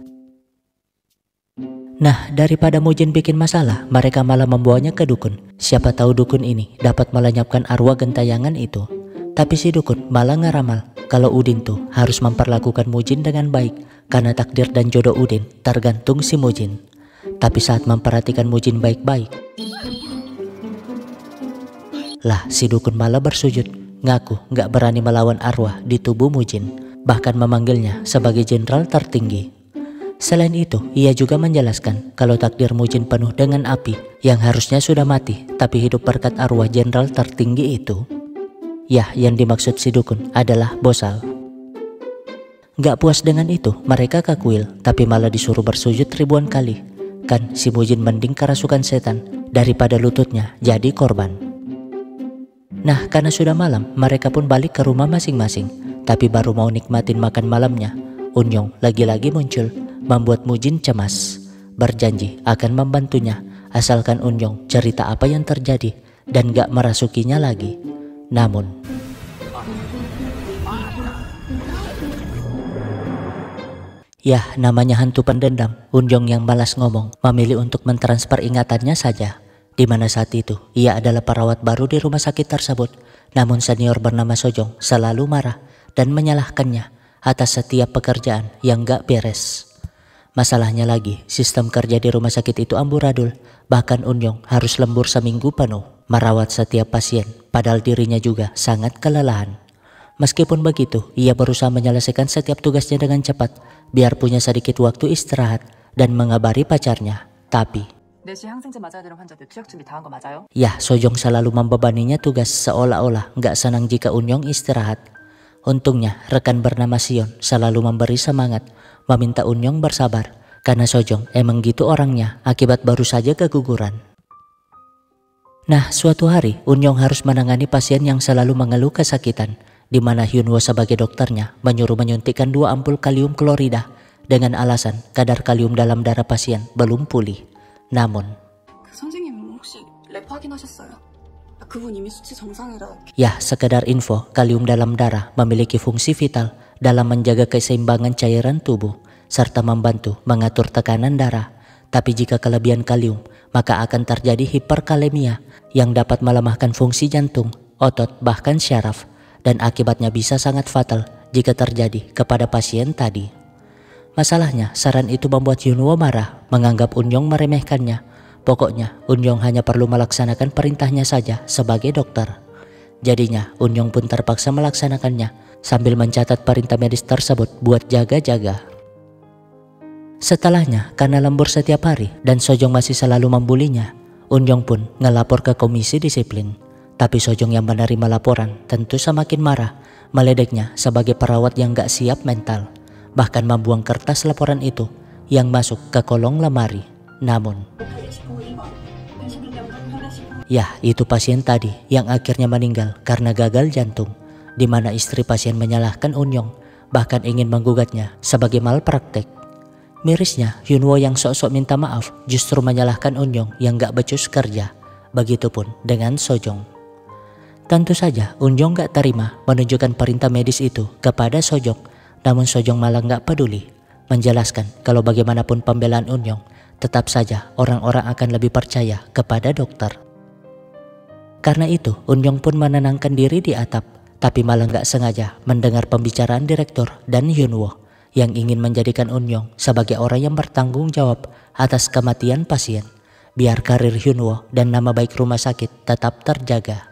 Speaker 2: Nah, daripada Mujin bikin masalah, mereka malah membawanya ke dukun. Siapa tahu dukun ini dapat melenyapkan arwah gentayangan itu. Tapi si dukun malah ngeramal kalau Udin tuh harus memperlakukan Mujin dengan baik karena takdir dan jodoh Udin tergantung si Mujin. Tapi saat memperhatikan Mujin baik-baik, lah si dukun malah bersujud, ngaku gak berani melawan arwah di tubuh Mujin, bahkan memanggilnya sebagai jenderal tertinggi. Selain itu, ia juga menjelaskan kalau takdir Mujin penuh dengan api yang harusnya sudah mati tapi hidup berkat arwah jenderal tertinggi itu. Ya, yang dimaksud si dukun adalah Bosal. Gak puas dengan itu, mereka ke kuil, tapi malah disuruh bersujud ribuan kali. Kan si Mujin mending kerasukan setan daripada lututnya jadi korban. Nah, karena sudah malam, mereka pun balik ke rumah masing-masing. Tapi baru mau nikmatin makan malamnya, Unyong lagi-lagi muncul, membuat Mujin cemas. Berjanji akan membantunya, asalkan Unyong cerita apa yang terjadi dan gak merasukinya lagi. Namun ya, namanya hantu pendendam, Unyong yang malas ngomong memilih untuk mentransfer ingatannya saja. Di mana saat itu ia adalah perawat baru di rumah sakit tersebut. Namun senior bernama Sojong selalu marah dan menyalahkannya atas setiap pekerjaan yang gak beres. Masalahnya lagi, sistem kerja di rumah sakit itu amburadul. Bahkan Unyong harus lembur seminggu penuh merawat setiap pasien, padahal dirinya juga sangat kelelahan. Meskipun begitu, ia berusaha menyelesaikan setiap tugasnya dengan cepat, biar punya sedikit waktu istirahat dan mengabari pacarnya. Tapi
Speaker 3: 4시에 항생제 맞아야 되는 환자들 투약 준비 다 한 거 맞아요?
Speaker 2: ya, Sojong selalu membebaninya tugas seolah-olah gak senang jika Unyong istirahat. Untungnya rekan bernama Sion selalu memberi semangat, meminta Unyong bersabar, karena Sojong emang gitu orangnya akibat baru saja keguguran. Nah, suatu hari Unyong harus menangani pasien yang selalu mengeluh kesakitan, di mana Hyunwoo sebagai dokternya menyuruh menyuntikkan 2 ampul kalium klorida dengan alasan kadar kalium dalam darah pasien belum pulih. Namun
Speaker 4: 선생님 혹시 랩 확인하셨어요? 그분 이미 수치 정상이라.
Speaker 2: ya, sekedar info, kalium dalam darah memiliki fungsi vital dalam menjaga keseimbangan cairan tubuh serta membantu mengatur tekanan darah. Tapi jika kelebihan kalium, maka akan terjadi hiperkalemia yang dapat melemahkan fungsi jantung, otot, bahkan syaraf, dan akibatnya bisa sangat fatal jika terjadi kepada pasien tadi. Masalahnya, saran itu membuat Hyunwoo marah, menganggap Unyong meremehkannya. Pokoknya, Unyong hanya perlu melaksanakan perintahnya saja sebagai dokter. Jadinya, Unyong pun terpaksa melaksanakannya sambil mencatat perintah medis tersebut buat jaga-jaga. Setelahnya, karena lembur setiap hari dan Sojong masih selalu membulinya, Unyong pun ngelapor ke komisi disiplin. Tapi Sojong yang menerima laporan tentu semakin marah, meledeknya sebagai perawat yang gak siap mental. Bahkan membuang kertas laporan itu yang masuk ke kolong lemari. Namun ya, itu pasien tadi yang akhirnya meninggal karena gagal jantung, di mana istri pasien menyalahkan Unyong, bahkan ingin menggugatnya sebagai malpraktek. Mirisnya, Hyunwoo yang sok-sok minta maaf justru menyalahkan Unyong yang gak becus kerja. Begitupun dengan Sojong. Tentu saja Unyong gak terima menunjukkan perintah medis itu kepada Sojong. Namun Sojong malah gak peduli, menjelaskan kalau bagaimanapun pembelaan Unyong, tetap saja orang-orang akan lebih percaya kepada dokter. Karena itu Unyong pun menenangkan diri di atap, tapi malah gak sengaja mendengar pembicaraan direktur dan Hyunwoo yang ingin menjadikan Unyong sebagai orang yang bertanggung jawab atas kematian pasien, biar karir Hyunwoo dan nama baik rumah sakit tetap terjaga.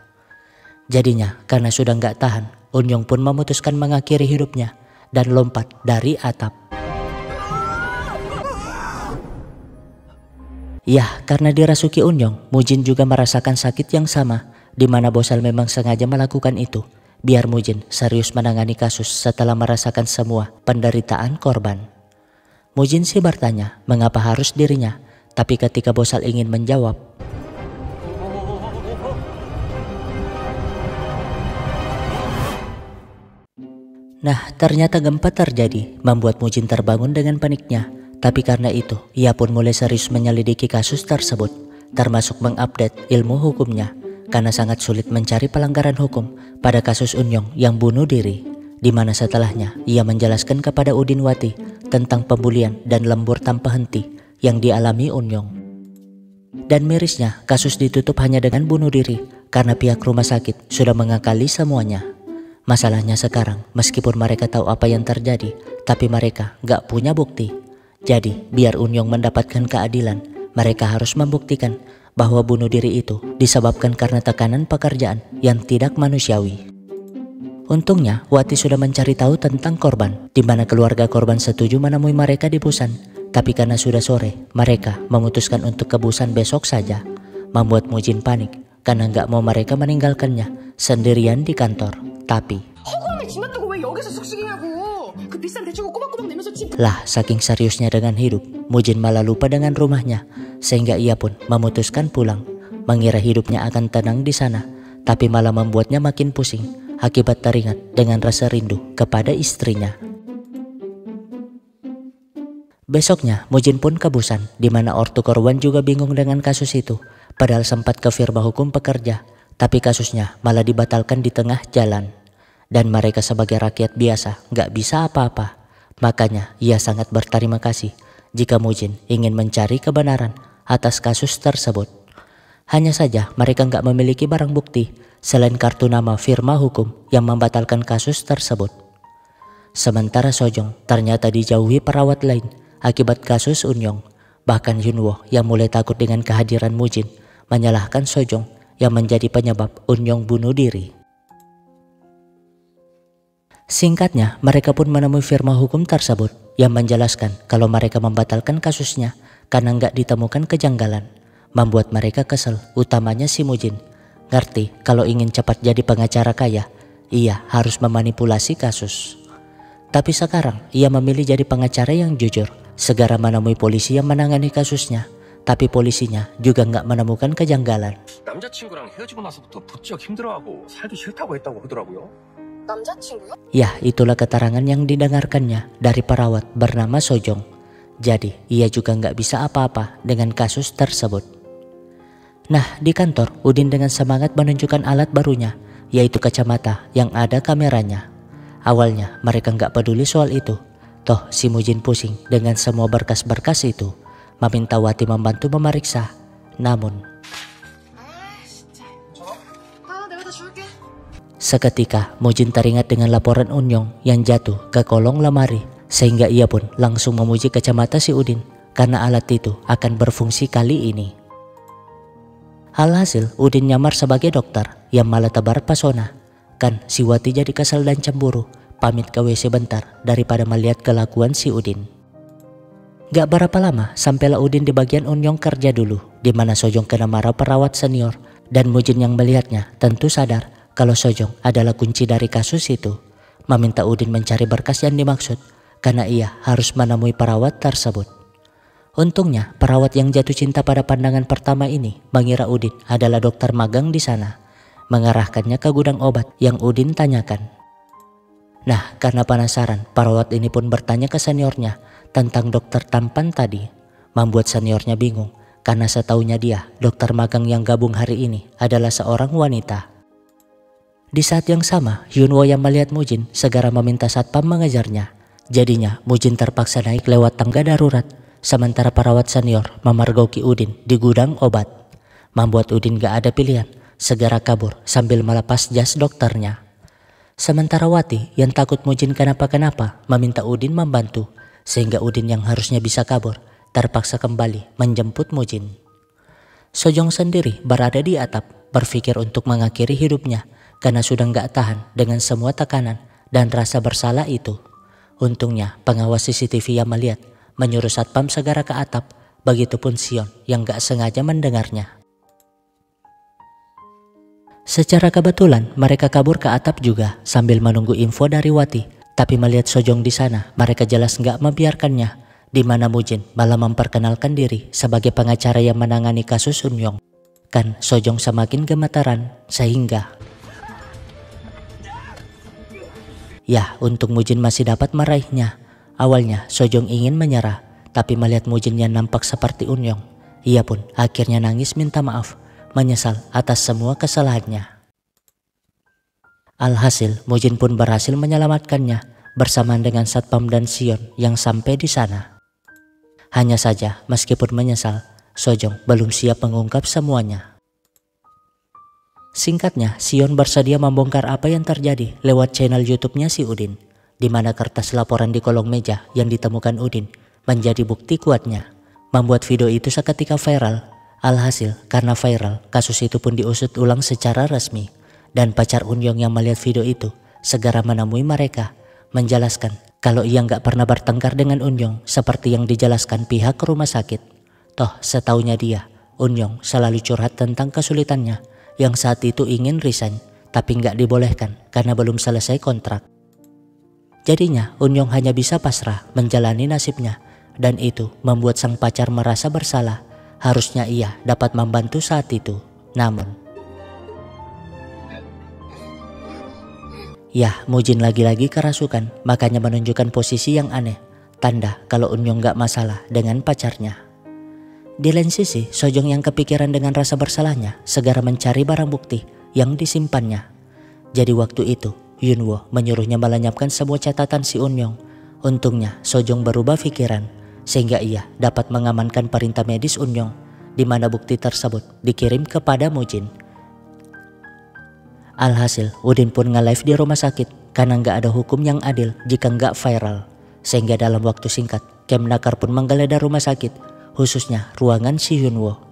Speaker 2: Jadinya karena sudah gak tahan, Unyong pun memutuskan mengakhiri hidupnya dan lompat dari atap. Ya, karena dirasuki Unyong, Mujin juga merasakan sakit yang sama, di mana Bosal memang sengaja melakukan itu, biar Mujin serius menangani kasus setelah merasakan semua penderitaan korban. Mujin sih bertanya mengapa harus dirinya, tapi ketika Bosal ingin menjawab, nah, ternyata gempa terjadi, membuat Mujin terbangun dengan paniknya. Tapi karena itu, ia pun mulai serius menyelidiki kasus tersebut, termasuk mengupdate ilmu hukumnya, karena sangat sulit mencari pelanggaran hukum pada kasus Unyong yang bunuh diri. Di mana setelahnya, ia menjelaskan kepada Udinwati tentang pembulian dan lembur tanpa henti yang dialami Unyong. Dan mirisnya, kasus ditutup hanya dengan bunuh diri, karena pihak rumah sakit sudah mengakali semuanya. Masalahnya sekarang, meskipun mereka tahu apa yang terjadi, tapi mereka gak punya bukti. Jadi, biar Unyong mendapatkan keadilan, mereka harus membuktikan bahwa bunuh diri itu disebabkan karena tekanan pekerjaan yang tidak manusiawi. Untungnya, Wati sudah mencari tahu tentang korban, di mana keluarga korban setuju menemui mereka di Busan. Tapi karena sudah sore, mereka memutuskan untuk ke Busan besok saja, membuat Mujin panik. karena nggak mau mereka meninggalkannya sendirian di kantor. Tapi
Speaker 4: 허구함에 지났다고 왜 여기서 숙식이냐고. 그 비싼 대출고 꼬박꼬박 내면서 집.
Speaker 2: lah saking seriusnya dengan hidup, Mujin malah lupa dengan rumahnya, sehingga ia pun memutuskan pulang. Mengira hidupnya akan tenang di sana, tapi malah membuatnya makin pusing akibat teringat dengan rasa rindu kepada istrinya. Besoknya Mujin pun ke Busan, di mana ortu korban juga bingung dengan kasus itu. Padahal sempat ke firma hukum pekerja, tapi kasusnya malah dibatalkan di tengah jalan. Dan mereka sebagai rakyat biasa nggak bisa apa-apa. Makanya ia sangat berterima kasih jika Mujin ingin mencari kebenaran atas kasus tersebut. Hanya saja mereka nggak memiliki barang bukti selain kartu nama firma hukum yang membatalkan kasus tersebut. Sementara Sojong ternyata dijauhi perawat lain akibat kasus Unyong. Bahkan Yunwo yang mulai takut dengan kehadiran Mujin menyalahkan Sojong yang menjadi penyebab Unyong bunuh diri. Singkatnya, mereka pun menemui firma hukum tersebut yang menjelaskan kalau mereka membatalkan kasusnya karena nggak ditemukan kejanggalan. Membuat mereka kesel, utamanya si Mujin. Ngerti kalau ingin cepat jadi pengacara kaya, ia harus memanipulasi kasus. Tapi sekarang ia memilih jadi pengacara yang jujur. Segera menemui polisi yang menangani kasusnya, tapi polisinya juga nggak menemukan kejanggalan.
Speaker 1: 남자친구랑 헤어지고 나서부터 부쩍 힘들어하고 살기 싫다고 했다고 하더라고요.
Speaker 4: 남자친구요?
Speaker 2: Ya, itulah keterangan yang didengarkannya dari perawat bernama Sojong. Jadi, ia juga nggak bisa apa-apa dengan kasus tersebut. Nah, di kantor, Udin dengan semangat menunjukkan alat barunya, yaitu kacamata yang ada kameranya. Awalnya, mereka nggak peduli soal itu. Toh, si Mujin pusing dengan semua berkas-berkas itu, meminta Wati membantu memeriksa. Namun, seketika Mujin teringat dengan laporan Unyong yang jatuh ke kolong lemari, sehingga ia pun langsung memuji kacamata si Udin karena alat itu akan berfungsi kali ini. Alhasil Udin nyamar sebagai dokter yang malah tebar pesona. Kan si Wati jadi kesal dan cemburu, pamit ke WC bentar daripada melihat kelakuan si Udin. Gak berapa lama sampailah Udin di bagian Unyong kerja dulu, di mana Sojong kena marah perawat senior, dan Mujin yang melihatnya tentu sadar kalau Sojong adalah kunci dari kasus itu. Meminta Udin mencari berkas yang dimaksud karena ia harus menemui perawat tersebut. Untungnya perawat yang jatuh cinta pada pandangan pertama ini mengira Udin adalah dokter magang di sana, mengarahkannya ke gudang obat yang Udin tanyakan. Nah, karena penasaran, perawat ini pun bertanya ke seniornya tentang dokter tampan tadi. Membuat seniornya bingung karena setaunya dia dokter magang yang gabung hari ini adalah seorang wanita. Di saat yang sama, Yunwo yang melihat Mujin segera meminta satpam mengejarnya. Jadinya Mujin terpaksa naik lewat tangga darurat, sementara perawat senior memergoki Udin di gudang obat. Membuat Udin gak ada pilihan, segera kabur sambil melepas jas dokternya. Sementara Wati yang takut Mujin kenapa-kenapa meminta Udin membantu, sehingga Udin yang harusnya bisa kabur terpaksa kembali menjemput Mujin. Sojong sendiri berada di atap berpikir untuk mengakhiri hidupnya karena sudah gak tahan dengan semua tekanan dan rasa bersalah itu. Untungnya pengawas CCTV yang melihat menyuruh satpam segera ke atap, begitupun Sion yang gak sengaja mendengarnya. Secara kebetulan mereka kabur ke atap juga sambil menunggu info dari Wati. Tapi melihat Sojong di sana, mereka jelas nggak membiarkannya. Di mana Mujin malah memperkenalkan diri sebagai pengacara yang menangani kasus Unyong. Kan Sojong semakin gemetaran sehingga ya, untung Mujin masih dapat meraihnya. Awalnya Sojong ingin menyerah, tapi melihat Mujin yang nampak seperti Unyong, ia pun akhirnya nangis minta maaf, menyesal atas semua kesalahannya. Alhasil Mujin pun berhasil menyelamatkannya bersamaan dengan satpam dan Sion yang sampai di sana. Hanya saja meskipun menyesal, Sojong belum siap mengungkap semuanya. Singkatnya, Sion bersedia membongkar apa yang terjadi lewat channel YouTube-nya si Udin, di mana kertas laporan di kolong meja yang ditemukan Udin menjadi bukti kuatnya, membuat video itu seketika viral. Alhasil, karena viral, kasus itu pun diusut ulang secara resmi, dan pacar Unyong yang melihat video itu segera menemui mereka, menjelaskan kalau ia nggak pernah bertengkar dengan Unyong seperti yang dijelaskan pihak rumah sakit. Toh setaunya dia, Unyong selalu curhat tentang kesulitannya yang saat itu ingin resign tapi nggak dibolehkan karena belum selesai kontrak. Jadinya Unyong hanya bisa pasrah menjalani nasibnya dan itu membuat sang pacar merasa bersalah. Harusnya ia dapat membantu saat itu. Namun ya, Mujin lagi-lagi kerasukan, makanya menunjukkan posisi yang aneh. Tanda kalau Unyong gak masalah dengan pacarnya. Di lain sisi, Sojong yang kepikiran dengan rasa bersalahnya segera mencari barang bukti yang disimpannya. Jadi waktu itu, Yunwo menyuruhnya melenyapkan semua catatan si Unyong. Untungnya, Sojong berubah pikiran sehingga ia dapat mengamankan perintah medis Unyong, di mana bukti tersebut dikirim kepada Mujin. Alhasil, Udin pun nge-live di rumah sakit karena nggak ada hukum yang adil jika nggak viral. Sehingga dalam waktu singkat, Kemnaker pun menggeledah rumah sakit, khususnya ruangan si Yunwo.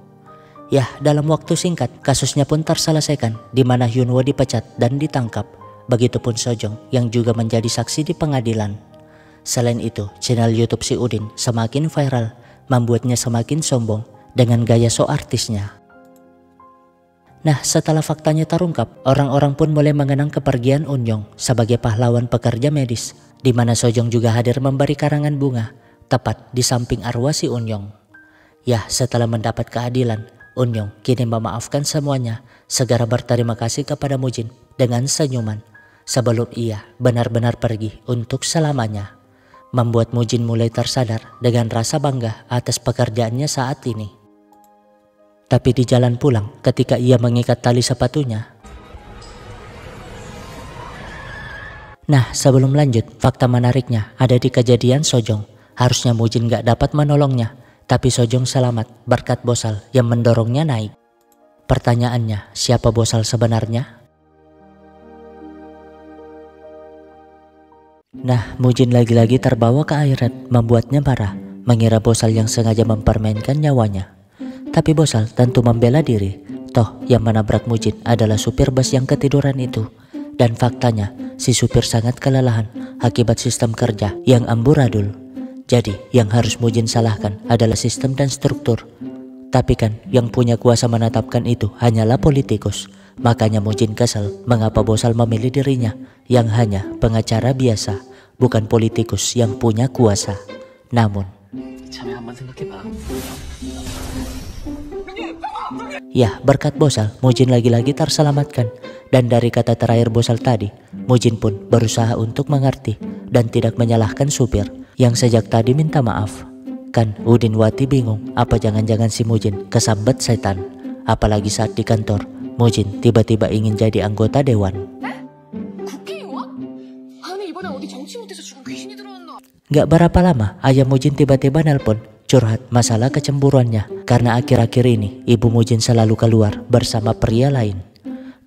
Speaker 2: Ya, dalam waktu singkat, kasusnya pun terselesaikan di mana Yunwo dipecat dan ditangkap. Begitupun Sojong yang juga menjadi saksi di pengadilan. Selain itu, channel YouTube si Udin semakin viral, membuatnya semakin sombong dengan gaya so artisnya. Nah, setelah faktanya terungkap, orang-orang pun mulai mengenang kepergian Unyong sebagai pahlawan pekerja medis, di mana Sojong juga hadir memberi karangan bunga, tepat di samping arwah si Unyong. Ya, setelah mendapat keadilan, Unyong kini memaafkan semuanya, segera berterima kasih kepada Mujin dengan senyuman, sebelum ia benar-benar pergi untuk selamanya. Membuat Mujin mulai tersadar dengan rasa bangga atas pekerjaannya saat ini. Tapi di jalan pulang, ketika ia mengikat tali sepatunya. Nah, sebelum lanjut, fakta menariknya ada di kejadian Sojong. Harusnya Mujin gak dapat menolongnya, tapi Sojong selamat berkat Bosal yang mendorongnya naik. Pertanyaannya, siapa Bosal sebenarnya? Nah, Mujin lagi-lagi terbawa ke akhirat, membuatnya marah, mengira Bosal yang sengaja mempermainkan nyawanya. Tapi Bosal tentu membela diri, toh yang menabrak Mujin adalah supir bus yang ketiduran itu. Dan faktanya, si supir sangat kelelahan akibat sistem kerja yang amburadul. Jadi yang harus Mujin salahkan adalah sistem dan struktur. Tapi kan yang punya kuasa menetapkan itu hanyalah politikus. Makanya Mujin kesal mengapa Bosal memilih dirinya yang hanya pengacara biasa, bukan politikus yang punya kuasa. Namun ya, berkat Bosal, Mujin lagi-lagi terselamatkan. Dan dari kata terakhir Bosal tadi, Mujin pun berusaha untuk mengerti dan tidak menyalahkan supir yang sejak tadi minta maaf. Kan Udin Wati bingung, apa jangan-jangan si Mujin kesambet setan. Apalagi saat di kantor, Mujin tiba-tiba ingin jadi anggota dewan. Gak berapa lama, ayah Mujin tiba-tiba nelpon curhat masalah kecemburuannya karena akhir-akhir ini ibu Mujin selalu keluar bersama pria lain.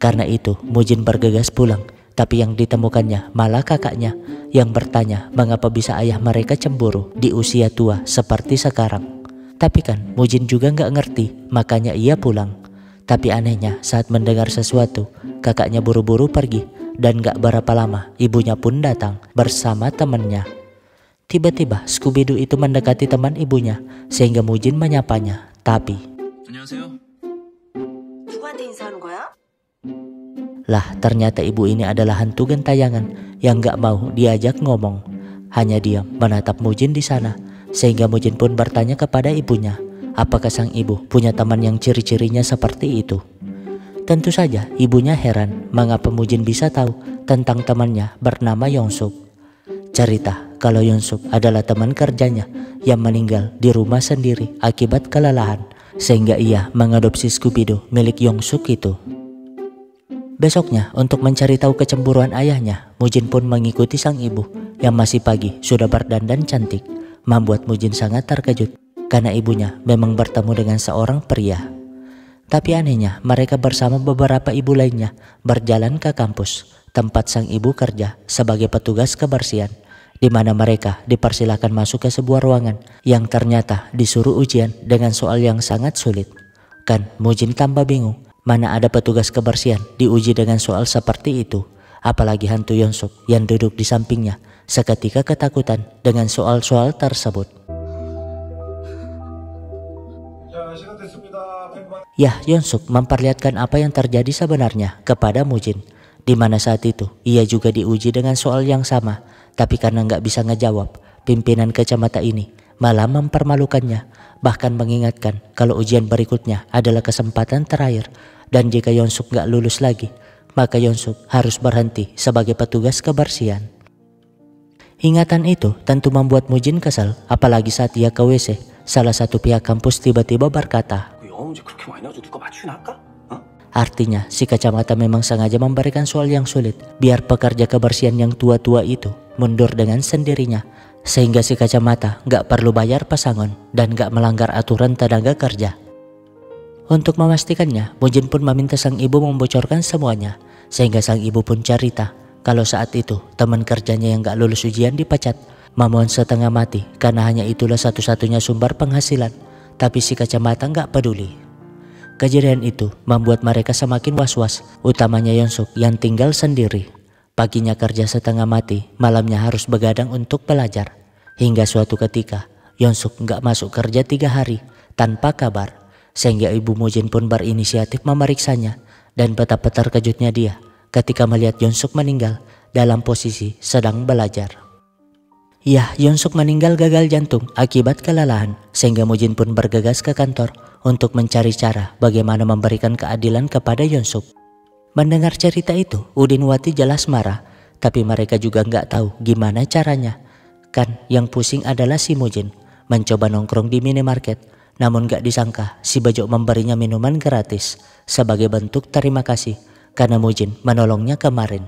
Speaker 2: Karena itu Mujin bergegas pulang, tapi yang ditemukannya malah kakaknya yang bertanya mengapa bisa ayah mereka cemburu di usia tua seperti sekarang. Tapi kan Mujin juga nggak ngerti, makanya ia pulang. Tapi anehnya saat mendengar sesuatu, kakaknya buru-buru pergi dan gak berapa lama ibunya pun datang bersama temannya. Tiba-tiba Scooby-Doo itu mendekati teman ibunya sehingga Mujin menyapanya. Tapi lah, ternyata ibu ini adalah hantu gentayangan yang gak mau diajak ngomong. Hanya diam menatap Mujin di sana, sehingga Mujin pun bertanya kepada ibunya, apakah sang ibu punya teman yang ciri-cirinya seperti itu. Tentu saja ibunya heran mengapa Mujin bisa tahu tentang temannya bernama Yongsuk. Cerita kalau Yongsuk adalah teman kerjanya yang meninggal di rumah sendiri akibat kelelahan, sehingga ia mengadopsi Scooby-Doo milik Yongsuk itu. Besoknya, untuk mencari tahu kecemburuan ayahnya, Mujin pun mengikuti sang ibu yang masih pagi sudah berdandan cantik, membuat Mujin sangat terkejut karena ibunya memang bertemu dengan seorang pria. Tapi anehnya, mereka bersama beberapa ibu lainnya berjalan ke kampus tempat sang ibu kerja sebagai petugas kebersihan, di mana mereka dipersilakan masuk ke sebuah ruangan yang ternyata disuruh ujian dengan soal yang sangat sulit. Kan Mujin tambah bingung, mana ada petugas kebersihan diuji dengan soal seperti itu, apalagi hantu Yongsuk yang duduk di sampingnya seketika ketakutan dengan soal-soal tersebut. Yah Yeonsuk memperlihatkan apa yang terjadi sebenarnya kepada Mujin, di mana saat itu ia juga diuji dengan soal yang sama, tapi karena nggak bisa ngejawab, pimpinan kacamata ini malah mempermalukannya, bahkan mengingatkan kalau ujian berikutnya adalah kesempatan terakhir, dan jika Yeonsuk nggak lulus lagi, maka Yeonsuk harus berhenti sebagai petugas kebersihan. Ingatan itu tentu membuat Mujin kesal, apalagi saat ia ke WC, salah satu pihak kampus tiba-tiba berkata, artinya si kacamata memang sengaja memberikan soal yang sulit biar pekerja kebersihan yang tua-tua itu mundur dengan sendirinya, sehingga si kacamata nggak perlu bayar pesangon dan nggak melanggar aturan tenaga kerja. Untuk memastikannya, Mujin pun meminta sang ibu membocorkan semuanya, sehingga sang ibu pun cerita kalau saat itu teman kerjanya yang nggak lulus ujian dipecat, memohon setengah mati karena hanya itulah satu-satunya sumber penghasilan, tapi si kacamata nggak peduli. Kejadian itu membuat mereka semakin was-was, utamanya Yeonsuk yang tinggal sendiri. Paginya kerja setengah mati, malamnya harus begadang untuk belajar. Hingga suatu ketika, Yeonsuk nggak masuk kerja 3 hari tanpa kabar, sehingga ibu Mujin pun berinisiatif memeriksanya, dan betapa terkejutnya dia ketika melihat Yeonsuk meninggal dalam posisi sedang belajar. Yah, Yeonsuk meninggal gagal jantung akibat kelelahan, sehingga Mujin pun bergegas ke kantor untuk mencari cara bagaimana memberikan keadilan kepada Yeonsuk. Mendengar cerita itu, Udin Wati jelas marah, tapi mereka juga nggak tahu gimana caranya. Kan yang pusing adalah si Mujin, mencoba nongkrong di minimarket, namun gak disangka si Bejo memberinya minuman gratis sebagai bentuk terima kasih karena Mujin menolongnya kemarin.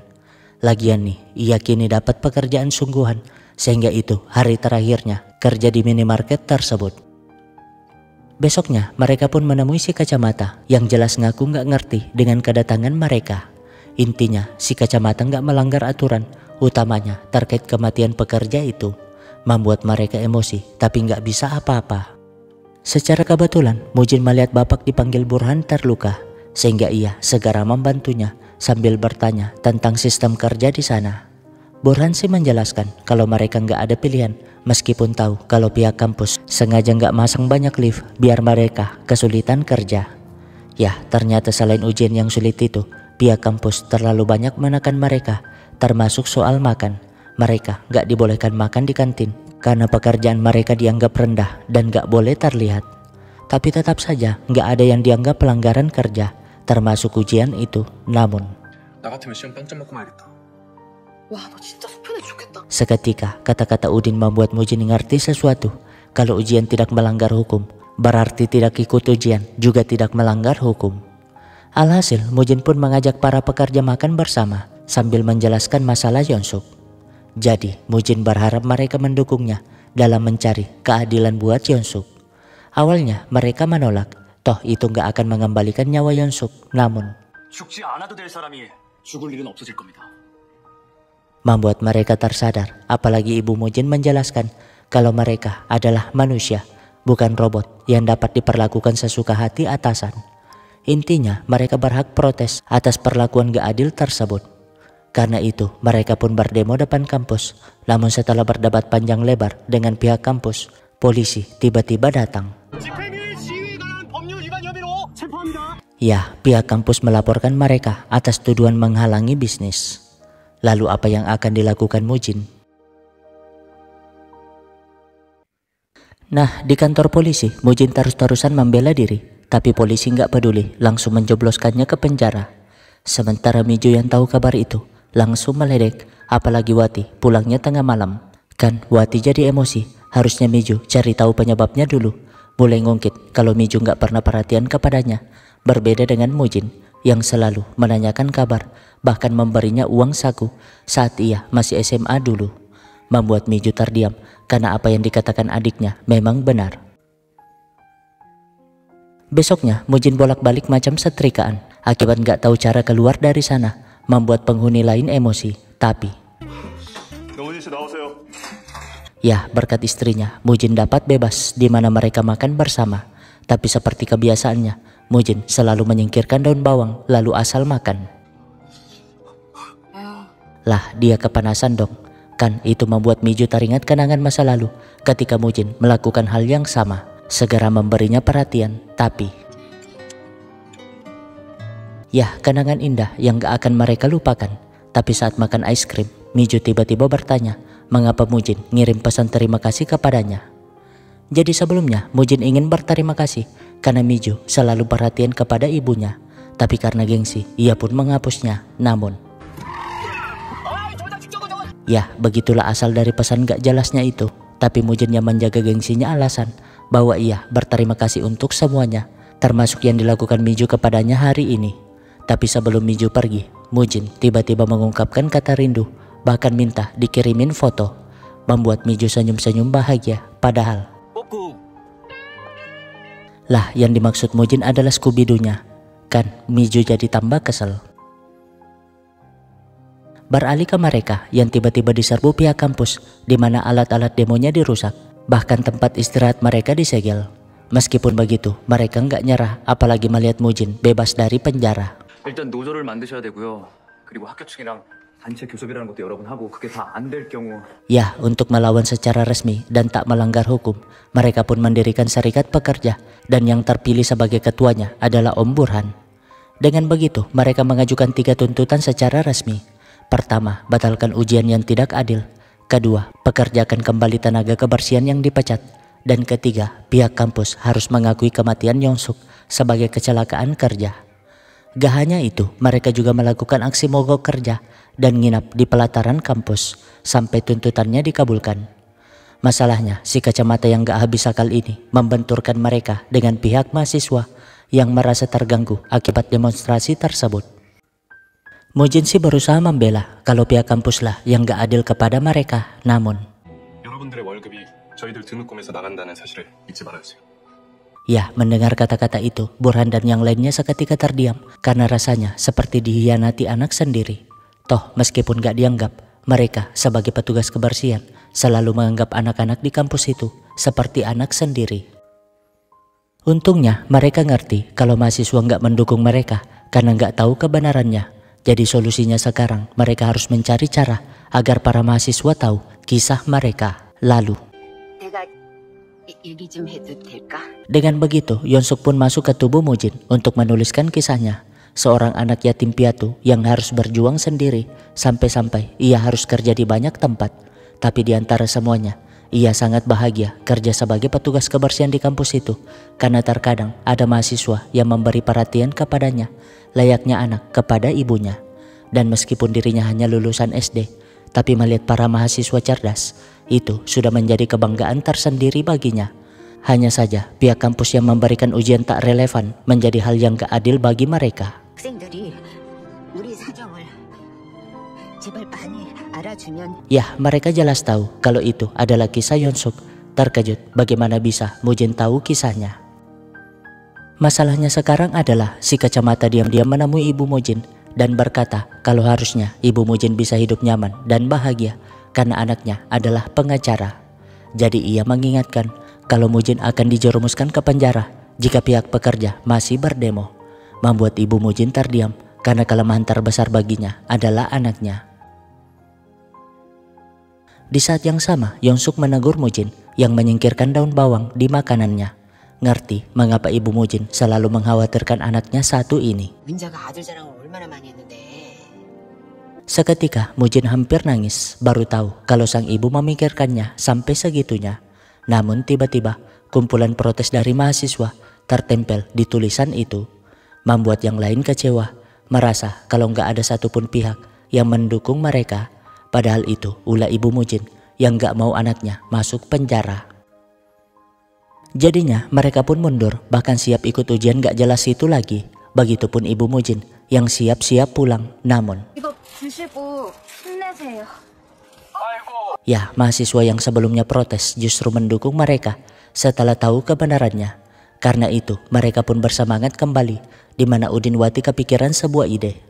Speaker 2: Lagian nih, ia kini dapat pekerjaan sungguhan, sehingga itu hari terakhirnya kerja di minimarket tersebut. Besoknya mereka pun menemui si kacamata yang jelas ngaku nggak ngerti dengan kedatangan mereka. Intinya si kacamata nggak melanggar aturan, utamanya terkait kematian pekerja itu, membuat mereka emosi tapi nggak bisa apa-apa. Secara kebetulan Mujin melihat bapak dipanggil Burhan terluka, sehingga ia segera membantunya sambil bertanya tentang sistem kerja di sana. Burhan sih menjelaskan kalau mereka nggak ada pilihan, meskipun tahu kalau pihak kampus sengaja nggak masang banyak lift biar mereka kesulitan kerja. Ya, ternyata selain ujian yang sulit itu, pihak kampus terlalu banyak menekan mereka, termasuk soal makan. Mereka nggak dibolehkan makan di kantin karena pekerjaan mereka dianggap rendah dan nggak boleh terlihat. Tapi tetap saja nggak ada yang dianggap pelanggaran kerja, termasuk ujian itu. Namun
Speaker 1: 나 같으면 시험 빵점 먹고 말겠다.
Speaker 4: 와, 너 진짜 속편해 좋겠다.
Speaker 2: seketika kata-kata Udin membuat Mujin ngerti sesuatu. Kalau ujian tidak melanggar hukum, berarti tidak ikut ujian juga tidak melanggar hukum. Alhasil Mujin pun mengajak para pekerja makan bersama sambil menjelaskan masalah Yeonsuk. Jadi Mujin berharap mereka mendukungnya dalam mencari keadilan buat Yeonsuk. Awalnya mereka menolak, toh itu nggak akan mengembalikan nyawa Yeonsuk. Namun
Speaker 1: 죽지 않아도 될 사람이 죽을 일은 없어질 겁니다.
Speaker 2: membuat mereka tersadar, apalagi ibu Mujin menjelaskan kalau mereka adalah manusia, bukan robot yang dapat diperlakukan sesuka hati atasan. Intinya mereka berhak protes atas perlakuan gak adil tersebut. Karena itu mereka pun berdemo depan kampus. Namun setelah berdebat panjang lebar dengan pihak kampus, polisi tiba-tiba datang. Ya, pihak kampus melaporkan mereka atas tuduhan menghalangi bisnis. Lalu apa yang akan dilakukan Mujin? Nah, di kantor polisi, Mujin terus-terusan membela diri, tapi polisi nggak peduli, langsung menjebloskannya ke penjara. Sementara Mijo yang tahu kabar itu langsung meledek, apalagi Wati pulangnya tengah malam. Kan Wati jadi emosi, harusnya Mijo cari tahu penyebabnya dulu. Boleh ngungkit kalau Mijo nggak pernah perhatian kepadanya, berbeda dengan Mujin yang selalu menanyakan kabar, bahkan memberinya uang saku saat ia masih SMA dulu, membuat Mijo terdiam karena apa yang dikatakan adiknya memang benar. Besoknya Mujin bolak-balik macam setrikaan akibat nggak tahu cara keluar dari sana, membuat penghuni lain emosi. Tapi ya, berkat istrinya Mujin dapat bebas di mana mereka makan bersama. Tapi seperti kebiasaannya, Mujin selalu menyingkirkan daun bawang lalu asal makan. Lah, dia kepanasan dong. Kan itu membuat Mijo teringat kenangan masa lalu ketika Mujin melakukan hal yang sama, segera memberinya perhatian. Tapi Ya, kenangan indah yang gak akan mereka lupakan. Tapi saat makan es krim, Miju tiba-tiba bertanya mengapa Mujin ngirim pesan terima kasih kepadanya. Jadi sebelumnya Mujin ingin berterima kasih karena Miju selalu perhatian kepada ibunya. Tapi karena gengsi, ia pun menghapusnya. Namun, ya begitulah asal dari pesan gak jelasnya itu. Tapi Mujin yang menjaga gengsinya alasan bahwa ia berterima kasih untuk semuanya, termasuk yang dilakukan Miju kepadanya hari ini. Tapi sebelum Miju pergi, Mujin tiba-tiba mengungkapkan kata rindu, bahkan minta dikirimin foto. Membuat Miju senyum-senyum bahagia, padahal lah yang dimaksud Mujin adalah Scooby-Doo-nya. Kan Miju jadi tambah kesel. Beralih ke mereka yang tiba-tiba diserbu pihak kampus, di mana alat-alat demonya dirusak, bahkan tempat istirahat mereka disegel. Meskipun begitu, mereka nggak nyerah, apalagi melihat Mujin bebas dari penjara.
Speaker 1: 일단 노조를 만드셔야 되고요. 그리고 학교 측이랑 단체 교섭이라는 것도 여러 번 하고 그게 다 안 될 경우
Speaker 2: Ya, untuk melawan secara resmi dan tak melanggar hukum, mereka pun mendirikan serikat pekerja dan yang terpilih sebagai ketuanya adalah Om Burhan. Dengan begitu, mereka mengajukan 3 tuntutan secara resmi. Pertama, batalkan ujian yang tidak adil. Kedua, pekerjakan kembali tenaga kebersihan yang dipecat. Dan ketiga, pihak kampus harus mengakui kematian Yongsuk sebagai kecelakaan kerja. Gak hanya itu, mereka juga melakukan aksi mogok kerja dan nginap di pelataran kampus sampai tuntutannya dikabulkan. Masalahnya, si kacamata yang gak habis akal ini membenturkan mereka dengan pihak mahasiswa yang merasa terganggu akibat demonstrasi tersebut. Mujin sih berusaha membela kalau pihak kampuslah yang gak adil kepada mereka, namun
Speaker 5: 여러분들의 월급이 저희들 등록금에서 나간다는 사실을 잊지 말아주세요.
Speaker 2: ya, mendengar kata-kata itu, Burhan dan yang lainnya seketika terdiam karena rasanya seperti dihianati anak sendiri. Toh meskipun gak dianggap, mereka sebagai petugas kebersihan selalu menganggap anak-anak di kampus itu seperti anak sendiri. Untungnya mereka ngerti kalau mahasiswa gak mendukung mereka karena gak tahu kebenarannya. Jadi solusinya sekarang mereka harus mencari cara agar para mahasiswa tahu kisah mereka. Lalu dengan begitu, Yongsuk pun masuk ke tubuh Mujin untuk menuliskan kisahnya. Seorang anak yatim piatu yang harus berjuang sendiri, sampai-sampai ia harus kerja di banyak tempat. Tapi di antara semuanya, ia sangat bahagia kerja sebagai petugas kebersihan di kampus itu, karena terkadang ada mahasiswa yang memberi perhatian kepadanya, layaknya anak kepada ibunya. Dan meskipun dirinya hanya lulusan SD, tapi melihat para mahasiswa cerdas, itu sudah menjadi kebanggaan tersendiri baginya. Hanya saja pihak kampus yang memberikan ujian tak relevan menjadi hal yang gak adil bagi mereka. Ya, mereka jelas tahu kalau itu adalah kisah Yongsuk. Terkejut bagaimana bisa Mujin tahu kisahnya. Masalahnya sekarang adalah si kacamata diam-diam menemui ibu Mujin dan berkata kalau harusnya ibu Mujin bisa hidup nyaman dan bahagia karena anaknya adalah pengacara. Jadi ia mengingatkan kalau Mujin akan dijerumuskan ke penjara jika pihak pekerja masih berdemo. Membuat ibu Mujin terdiam karena kelemahan terbesar baginya adalah anaknya. Di saat yang sama, Yongsuk menegur Mujin yang menyingkirkan daun bawang di makanannya. Ngerti mengapa ibu Mujin selalu mengkhawatirkan anaknya satu ini. Seketika Mujin hampir nangis, baru tahu kalau sang ibu memikirkannya sampai segitunya. Namun tiba-tiba kumpulan protes dari mahasiswa tertempel di tulisan itu. Membuat yang lain kecewa, merasa kalau nggak ada satupun pihak yang mendukung mereka. Padahal itu ulah ibu Mujin yang gak mau anaknya masuk penjara. Jadinya mereka pun mundur, bahkan siap ikut ujian gak jelas itu lagi. Begitupun ibu Mujin yang siap-siap pulang. Namun ya, mahasiswa yang sebelumnya protes justru mendukung mereka setelah tahu kebenarannya. Karena itu mereka pun bersemangat kembali, di mana Udinwati kepikiran sebuah ide.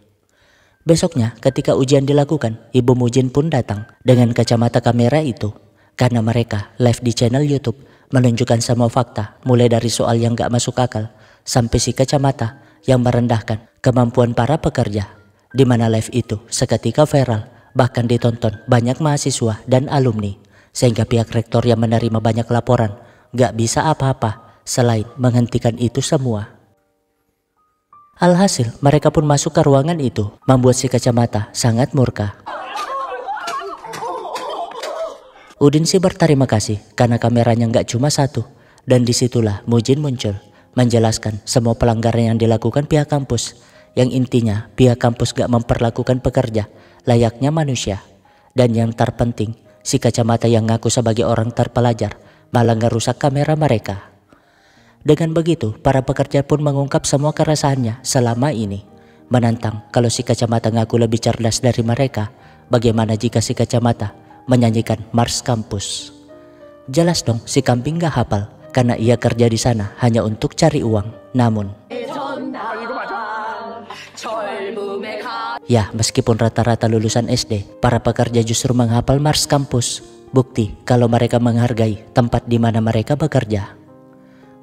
Speaker 2: Besoknya ketika ujian dilakukan, ibu Mujin pun datang dengan kacamata kamera itu. Karena mereka live di channel YouTube menunjukkan semua fakta, mulai dari soal yang gak masuk akal sampai si kacamata yang merendahkan kemampuan para pekerja. Di mana live itu seketika viral, bahkan ditonton banyak mahasiswa dan alumni. Sehingga pihak rektor yang menerima banyak laporan gak bisa apa-apa selain menghentikan itu semua. Alhasil mereka pun masuk ke ruangan itu, membuat si kacamata sangat murka. Udin sih berterima kasih karena kameranya nggak cuma satu. Dan disitulah Mujin muncul, menjelaskan semua pelanggaran yang dilakukan pihak kampus. Yang intinya pihak kampus gak memperlakukan pekerja layaknya manusia. Dan yang terpenting, si kacamata yang ngaku sebagai orang terpelajar malah ngerusak kamera mereka. Dengan begitu, para pekerja pun mengungkap semua keresahannya selama ini. Menantang kalau si kacamata ngaku lebih cerdas dari mereka, bagaimana jika si kacamata menyanyikan Mars Kampus? Jelas dong si kambing gak hafal, karena ia kerja di sana hanya untuk cari uang. Namun, ya meskipun rata-rata lulusan SD, para pekerja justru menghafal Mars Kampus. Bukti kalau mereka menghargai tempat di mana mereka bekerja.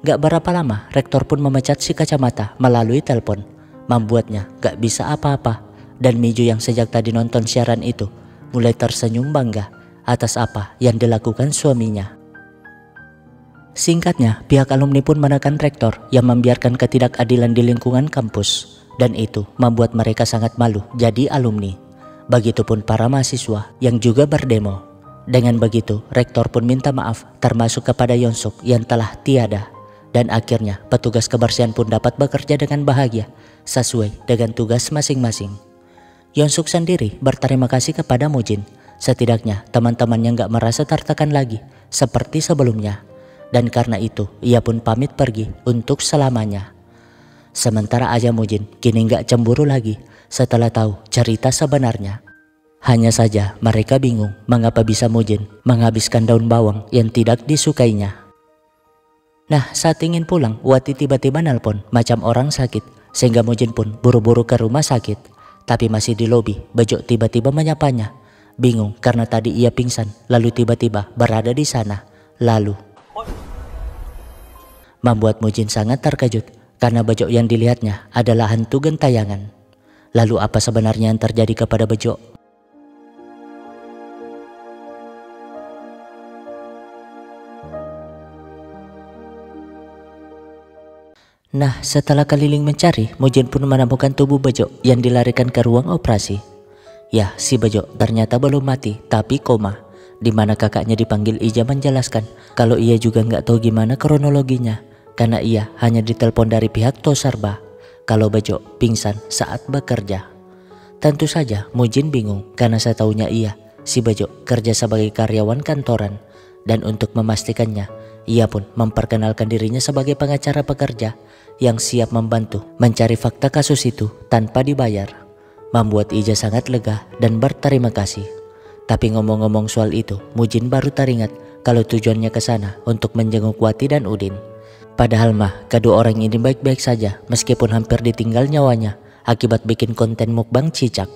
Speaker 2: Gak berapa lama, rektor pun memecat si kacamata melalui telepon, membuatnya gak bisa apa-apa. Dan Miju yang sejak tadi nonton siaran itu mulai tersenyum bangga atas apa yang dilakukan suaminya. Singkatnya, pihak alumni pun menekan rektor yang membiarkan ketidakadilan di lingkungan kampus. Dan itu membuat mereka sangat malu jadi alumni. Begitupun para mahasiswa yang juga berdemo. Dengan begitu, rektor pun minta maaf termasuk kepada Yonsuk yang telah tiada. Dan akhirnya petugas kebersihan pun dapat bekerja dengan bahagia sesuai dengan tugas masing-masing. Yonsuk sendiri berterima kasih kepada Mujin. Setidaknya teman-temannya gak merasa tertekan lagi seperti sebelumnya. Dan karena itu ia pun pamit pergi untuk selamanya. Sementara aja Mujin kini gak cemburu lagi setelah tahu cerita sebenarnya. Hanya saja mereka bingung mengapa bisa Mujin menghabiskan daun bawang yang tidak disukainya. Nah, saat ingin pulang, Wati tiba-tiba nelpon macam orang sakit, sehingga Mujin pun buru-buru ke rumah sakit. Tapi masih di lobi, Bejo tiba-tiba menyapanya. Bingung karena tadi ia pingsan, lalu tiba-tiba berada di sana. Lalu membuat Mujin sangat terkejut karena Bejo yang dilihatnya adalah hantu gentayangan. Lalu apa sebenarnya yang terjadi kepada Bejo? Nah, setelah keliling mencari, Mujin pun menemukan tubuh Bejo yang dilarikan ke ruang operasi. Ya, si Bejo ternyata belum mati, tapi koma. Di mana kakaknya dipanggil Ija menjelaskan kalau ia juga nggak tahu gimana kronologinya, karena ia hanya ditelepon dari pihak Tosarba kalau Bejo pingsan saat bekerja. Tentu saja Mujin bingung karena setahunya si Bejo kerja sebagai karyawan kantoran, dan untuk memastikannya, ia pun memperkenalkan dirinya sebagai pengacara pekerja yang siap membantu mencari fakta kasus itu tanpa dibayar. Membuat Ija sangat lega dan berterima kasih. Tapi ngomong-ngomong soal itu, Mujin baru teringat kalau tujuannya ke sana untuk menjenguk Wati dan Udin. Padahal mah kedua orang ini baik-baik saja meskipun hampir ditinggal nyawanya akibat bikin konten mukbang cicak.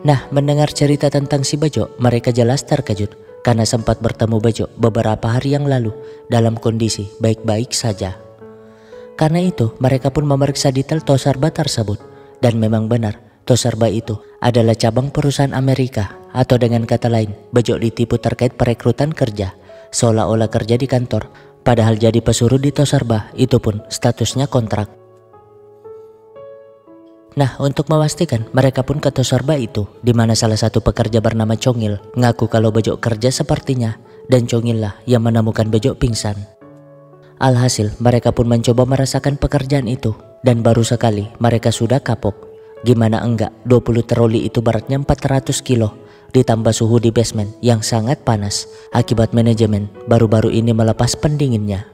Speaker 2: Nah, mendengar cerita tentang si Bejo, mereka jelas terkejut karena sempat bertemu Bejo beberapa hari yang lalu dalam kondisi baik-baik saja. Karena itu mereka pun memeriksa detail Tosarba tersebut, dan memang benar Tosarba itu adalah cabang perusahaan Amerika, atau dengan kata lain Bejo ditipu terkait perekrutan kerja, seolah-olah kerja di kantor, padahal jadi pesuruh di Tosarba itu pun statusnya kontrak. Nah, untuk memastikan, mereka pun ke Tosarba itu, di mana salah satu pekerja bernama Chongil ngaku kalau Bejo kerja sepertinya, dan Chongil lah yang menemukan Bejo pingsan. Alhasil, mereka pun mencoba merasakan pekerjaan itu, dan baru sekali mereka sudah kapok. Gimana enggak, 20 troli itu beratnya 400 kilo, ditambah suhu di basement yang sangat panas akibat manajemen baru-baru ini melepas pendinginnya.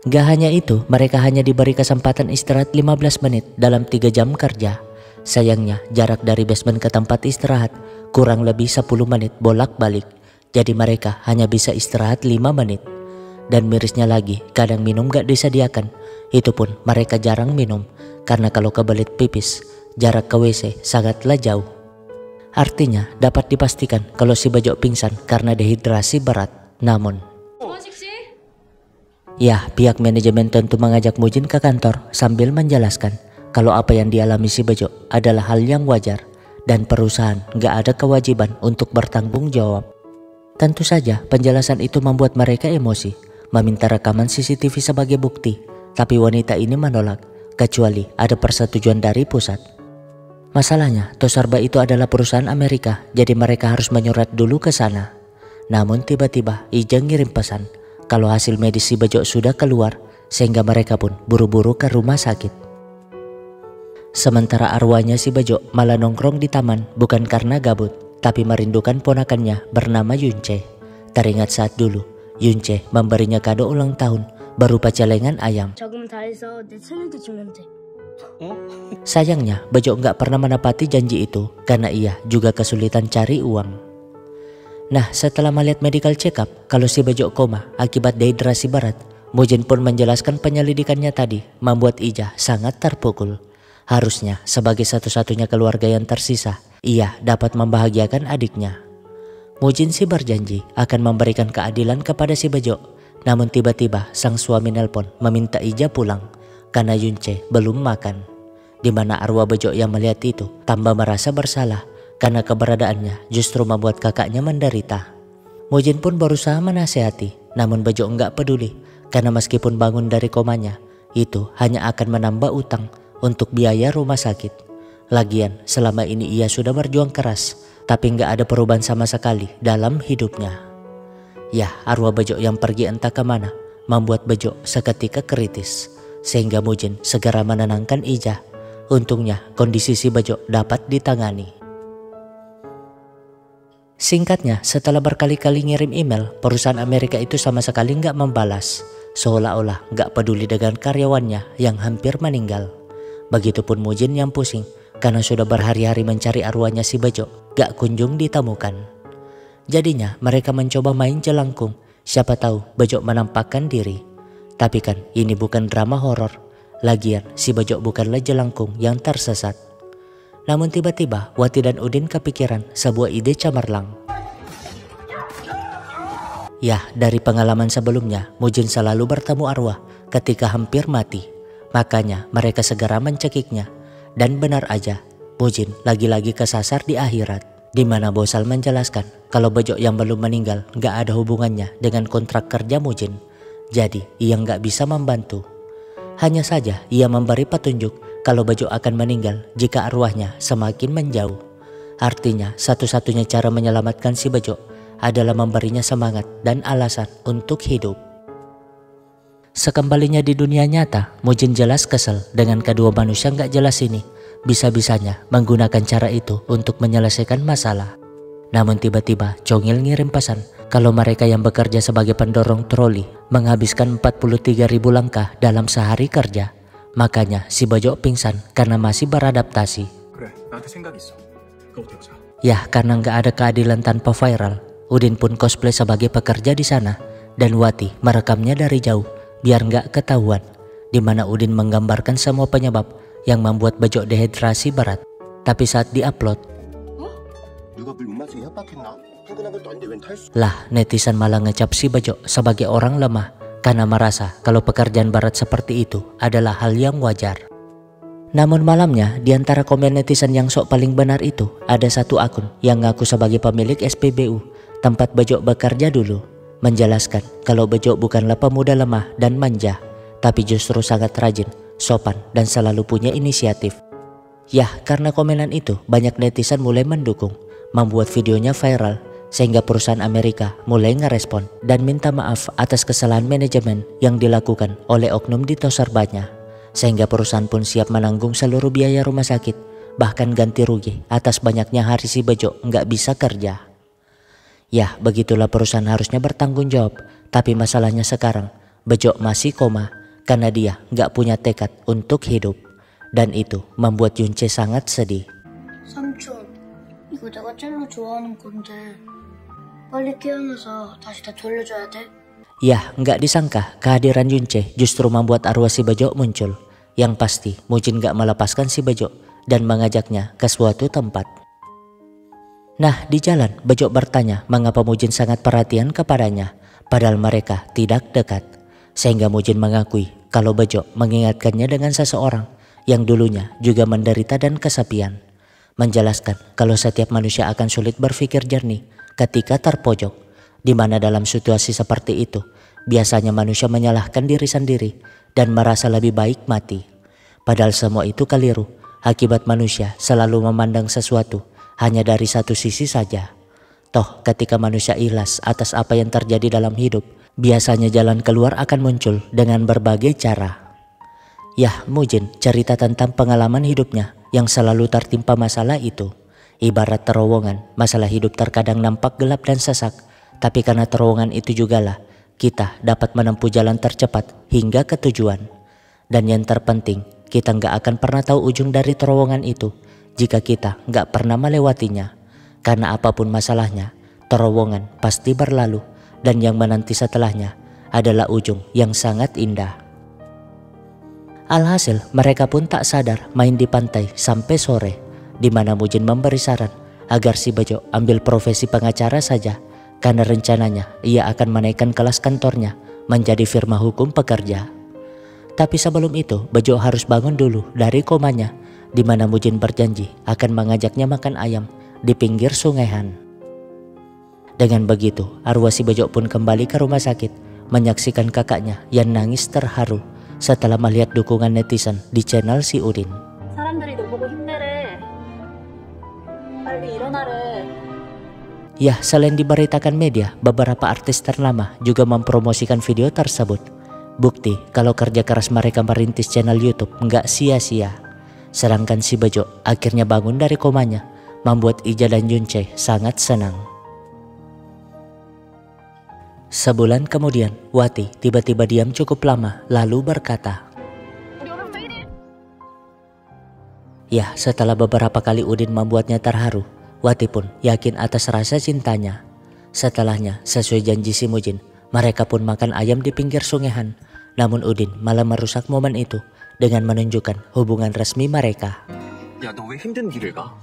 Speaker 2: Gak hanya itu, mereka hanya diberi kesempatan istirahat 15 menit dalam 3 jam kerja. Sayangnya, jarak dari basement ke tempat istirahat kurang lebih 10 menit bolak-balik. Jadi mereka hanya bisa istirahat 5 menit. Dan mirisnya lagi, kadang minum gak disediakan. Itu pun mereka jarang minum, karena kalau kebelit pipis, jarak ke WC sangatlah jauh. Artinya, dapat dipastikan kalau si Bejo pingsan karena dehidrasi berat. Namun, ya, pihak manajemen tentu mengajak Mujin ke kantor sambil menjelaskan kalau apa yang dialami si Bejo adalah hal yang wajar dan perusahaan gak ada kewajiban untuk bertanggung jawab. Tentu saja penjelasan itu membuat mereka emosi, meminta rekaman CCTV sebagai bukti, tapi wanita ini menolak kecuali ada persetujuan dari pusat. Masalahnya, Tosarba itu adalah perusahaan Amerika, jadi mereka harus menyurat dulu ke sana. Namun tiba-tiba Ija ngirim pesan kalau hasil medis si Bejo sudah keluar, sehingga mereka pun buru-buru ke rumah sakit. Sementara arwahnya si Bejo malah nongkrong di taman bukan karena gabut, tapi merindukan ponakannya bernama Yunce. Teringat saat dulu Yunce memberinya kado ulang tahun berupa celengan ayam.
Speaker 6: 적응 다 해서 내 생일도 주면 돼.
Speaker 2: Sayangnya Bejo nggak pernah menepati janji itu karena ia juga kesulitan cari uang. Nah, setelah melihat medical check up kalau si Bejo koma akibat dehidrasi berat, Mujin pun menjelaskan penyelidikannya tadi membuat Ija sangat terpukul. Harusnya sebagai satu-satunya keluarga yang tersisa, ia dapat membahagiakan adiknya. Mujin sih berjanji akan memberikan keadilan kepada si Bejo. Namun tiba-tiba sang suami nelpon meminta Ija pulang karena Yunce belum makan. Di mana arwah Bejo yang melihat itu tambah merasa bersalah karena keberadaannya justru membuat kakaknya menderita. Mujin pun berusaha menasehati, namun Bejo enggak peduli karena meskipun bangun dari komanya, itu hanya akan menambah utang untuk biaya rumah sakit. Lagian selama ini ia sudah berjuang keras, tapi enggak ada perubahan sama sekali dalam hidupnya. Ya, arwah Bejo yang pergi entah kemana membuat Bejo seketika kritis, sehingga Mujin segera menenangkan Ija. Untungnya kondisi si Bejo dapat ditangani. Singkatnya, setelah berkali-kali ngirim email, perusahaan Amerika itu sama sekali nggak membalas, seolah-olah nggak peduli dengan karyawannya yang hampir meninggal. Begitupun Mujin yang pusing karena sudah berhari-hari mencari arwahnya si Bejo, gak kunjung ditemukan. Jadinya mereka mencoba main jelangkung, siapa tahu Bejo menampakkan diri. Tapi kan ini bukan drama horor. Lagian si Bejo bukanlah jelangkung yang tersesat. Namun tiba-tiba Wati dan Udin kepikiran sebuah ide cemerlang. Ya, dari pengalaman sebelumnya Mujin selalu bertemu arwah ketika hampir mati. Makanya mereka segera mencekiknya. Dan benar aja, Mujin lagi-lagi kesasar di akhirat, di mana Bosal menjelaskan kalau Bejo yang belum meninggal gak ada hubungannya dengan kontrak kerja Mujin. Jadi ia gak bisa membantu. Hanya saja ia memberi petunjuk kalau Bejo akan meninggal jika arwahnya semakin menjauh. Artinya satu-satunya cara menyelamatkan si Bejo adalah memberinya semangat dan alasan untuk hidup. Sekembalinya di dunia nyata, Mujin jelas kesel dengan kedua manusia gak jelas ini. Bisa-bisanya menggunakan cara itu untuk menyelesaikan masalah. Namun tiba-tiba Congil ngirim pesan kalau mereka yang bekerja sebagai pendorong troli menghabiskan 43.000 langkah dalam sehari kerja. Makanya si Bejo pingsan karena masih beradaptasi.
Speaker 5: 그래, 나한테 생각 있어. 그거부터 해보자.
Speaker 2: Ya, karena nggak ada keadilan tanpa viral, Udin pun cosplay sebagai pekerja di sana dan Wati merekamnya dari jauh biar nggak ketahuan. Di mana Udin menggambarkan semua penyebab yang membuat Bejo dehidrasi berat. Tapi saat diupload, lah netizen malah ngecap si Bejo sebagai orang lemah karena merasa kalau pekerjaan berat seperti itu adalah hal yang wajar. Namun malamnya di antara komen netizen yang sok paling benar itu ada satu akun yang ngaku sebagai pemilik SPBU tempat Bejo bekerja dulu, menjelaskan kalau Bejo bukanlah pemuda lemah dan manja, tapi justru sangat rajin, sopan dan selalu punya inisiatif. Yah, karena komenan itu banyak netizen mulai mendukung, membuat videonya viral, sehingga perusahaan Amerika mulai ngerespon dan minta maaf atas kesalahan manajemen yang dilakukan oleh oknum di Tosarbanya, sehingga perusahaan pun siap menanggung seluruh biaya rumah sakit, bahkan ganti rugi atas banyaknya hari si Bejo nggak bisa kerja. Ya, begitulah perusahaan harusnya bertanggung jawab, tapi masalahnya sekarang Bejo masih koma karena dia nggak punya tekad untuk hidup, dan itu membuat Yunce sangat sedih.
Speaker 6: 삼촌, 이거 내가 제일 좋아하는 건데 빨리 깨어나서 다시 다 돌려줘야 돼.
Speaker 2: Ya, nggak disangka kehadiran Yunce justru membuat arwah si Bejo muncul. Yang pasti Mujin nggak melepaskan si Bejo dan mengajaknya ke suatu tempat. Nah, di jalan Bejo bertanya mengapa Mujin sangat perhatian kepadanya, padahal mereka tidak dekat. Sehingga Mujin mengakui kalau Bejo mengingatkannya dengan seseorang yang dulunya juga menderita dan kesepian. Menjelaskan kalau setiap manusia akan sulit berpikir jernih ketika terpojok, di mana dalam situasi seperti itu biasanya manusia menyalahkan diri sendiri dan merasa lebih baik mati. Padahal semua itu keliru, akibat manusia selalu memandang sesuatu hanya dari satu sisi saja. Toh ketika manusia ikhlas atas apa yang terjadi dalam hidup, biasanya jalan keluar akan muncul dengan berbagai cara. Yah, Mujin cerita tentang pengalaman hidupnya yang selalu tertimpa masalah itu. Ibarat terowongan, masalah hidup terkadang nampak gelap dan sesak, tapi karena terowongan itu jugalah kita dapat menempuh jalan tercepat hingga ke tujuan. Dan yang terpenting, kita nggak akan pernah tahu ujung dari terowongan itu jika kita nggak pernah melewatinya. Karena apapun masalahnya, terowongan pasti berlalu dan yang menanti setelahnya adalah ujung yang sangat indah. Alhasil mereka pun tak sadar main di pantai sampai sore, di mana Mujin memberi saran agar si Bejo ambil profesi pengacara saja, karena rencananya ia akan menaikkan kelas kantornya menjadi firma hukum pekerja. Tapi sebelum itu Bejo harus bangun dulu dari komanya, di mana Mujin berjanji akan mengajaknya makan ayam di pinggir sungai Han. Dengan begitu arwah si Bejo pun kembali ke rumah sakit, menyaksikan kakaknya yang nangis terharu setelah melihat dukungan netizen di channel si Udin.
Speaker 3: 사람들이 너 보고 힘내래. 빨리 일어나래.
Speaker 2: Ya, selain diberitakan media, beberapa artis ternama juga mempromosikan video tersebut. Bukti kalau kerja keras mereka merintis channel YouTube nggak sia-sia. Sedangkan si Bejo akhirnya bangun dari komanya, membuat Ija dan Junce sangat senang. Sebulan kemudian, Wati tiba-tiba diam cukup lama lalu berkata, ya, setelah beberapa kali Udin membuatnya terharu, Wati pun yakin atas rasa cintanya. Setelahnya, sesuai janji si Mujin, mereka pun makan ayam di pinggir sungai Han. Namun Udin malah merusak momen itu dengan menunjukkan hubungan resmi mereka.
Speaker 1: 야, 너 왜 힘든 길을 가?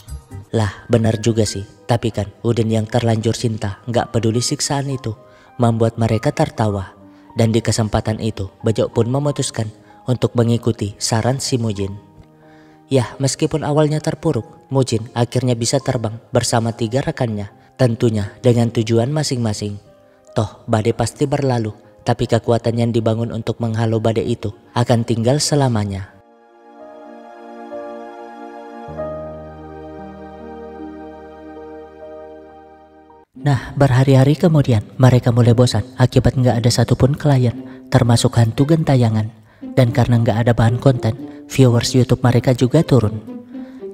Speaker 2: Lah, benar juga sih. Tapi kan Udin yang terlanjur cinta nggak peduli siksaan itu, membuat mereka tertawa. Dan di kesempatan itu Bejo pun memutuskan untuk mengikuti saran si Mujin. Ya, meskipun awalnya terpuruk, Mujin akhirnya bisa terbang bersama 3 rekannya, tentunya dengan tujuan masing-masing. Toh badai pasti berlalu, tapi kekuatan yang dibangun untuk menghalau badai itu akan tinggal selamanya. Nah, berhari-hari kemudian mereka mulai bosan akibat nggak ada satupun klien, termasuk hantu gentayangan. Dan karena nggak ada bahan konten, viewers YouTube mereka juga turun.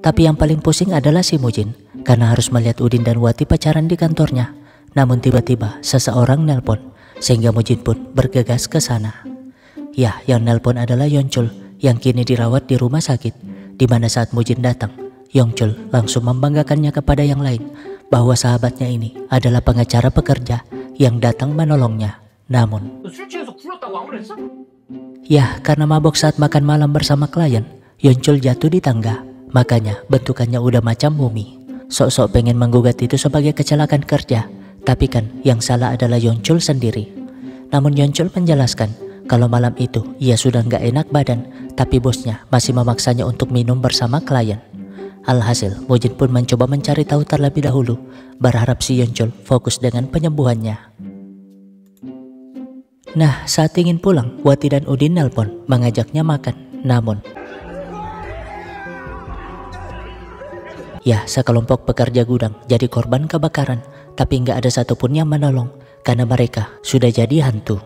Speaker 2: Tapi yang paling pusing adalah si Mujin, karena harus melihat Udin dan Wati pacaran di kantornya. Namun tiba-tiba seseorang nelpon, sehingga Mujin pun bergegas ke sana. Ya, yang nelpon adalah Yongchul yang kini dirawat di rumah sakit, di mana saat Mujin datang, Yongchul langsung membanggakannya kepada yang lain bahwa sahabatnya ini adalah pengacara pekerja yang datang menolongnya. Namun,
Speaker 1: 너 술 취해서 굴렀다고 안 그랬어?
Speaker 2: ya, karena mabok saat makan malam bersama klien, Yongchul jatuh di tangga. Makanya bentukannya udah macam mumi. Sok-sok pengen menggugat itu sebagai kecelakaan kerja, tapi kan yang salah adalah Yongchul sendiri. Namun Yongchul menjelaskan kalau malam itu ia sudah nggak enak badan, tapi bosnya masih memaksanya untuk minum bersama klien. Alhasil, Mujin pun mencoba mencari tahu terlebih dahulu, berharap si Yongchul fokus dengan penyembuhannya. Nah, saat ingin pulang, Wati dan Udin nelpon mengajaknya makan. Namun, ya, sekelompok pekerja gudang jadi korban kebakaran, tapi nggak ada satupun yang menolong karena mereka sudah jadi hantu.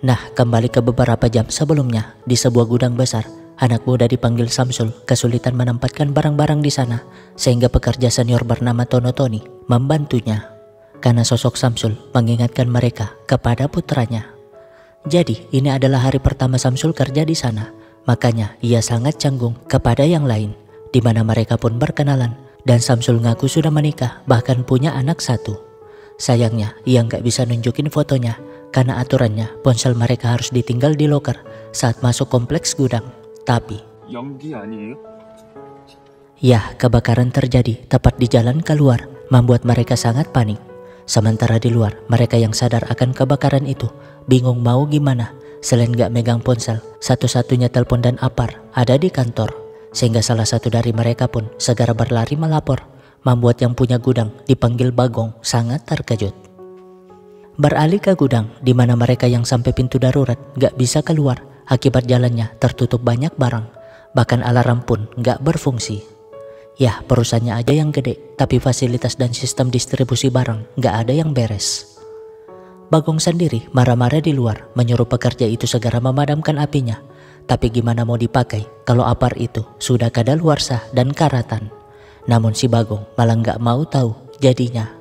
Speaker 2: Nah, kembali ke beberapa jam sebelumnya, di sebuah gudang besar, anak muda dipanggil Samsul kesulitan menempatkan barang-barang di sana, sehingga pekerja senior bernama Tono Toni membantunya. Karena sosok Samsul mengingatkan mereka kepada putranya. Jadi, ini adalah hari pertama Samsul kerja di sana, makanya ia sangat canggung kepada yang lain, di mana mereka pun berkenalan, dan Samsul ngaku sudah menikah, bahkan punya anak 1. Sayangnya, ia nggak bisa nunjukin fotonya, karena aturannya ponsel mereka harus ditinggal di loker saat masuk kompleks gudang. Tapi,
Speaker 5: 연기 아니에요?
Speaker 2: ya, kebakaran terjadi tepat di jalan keluar, membuat mereka sangat panik. Sementara di luar, mereka yang sadar akan kebakaran itu bingung mau gimana. Selain gak megang ponsel, satu-satunya telepon dan apar ada di kantor. Sehingga salah satu dari mereka pun segera berlari melapor, membuat yang punya gudang dipanggil Bagong sangat terkejut. Beralih ke gudang, di mana mereka yang sampai pintu darurat gak bisa keluar akibat jalannya tertutup banyak barang. Bahkan alarm pun nggak berfungsi. Ya, perusahaannya aja yang gede, tapi fasilitas dan sistem distribusi barang nggak ada yang beres. Bagong sendiri marah-marah di luar, menyuruh pekerja itu segera memadamkan apinya. Tapi gimana mau dipakai kalau apar itu sudah kadaluarsa dan karatan. Namun si Bagong malah nggak mau tahu jadinya.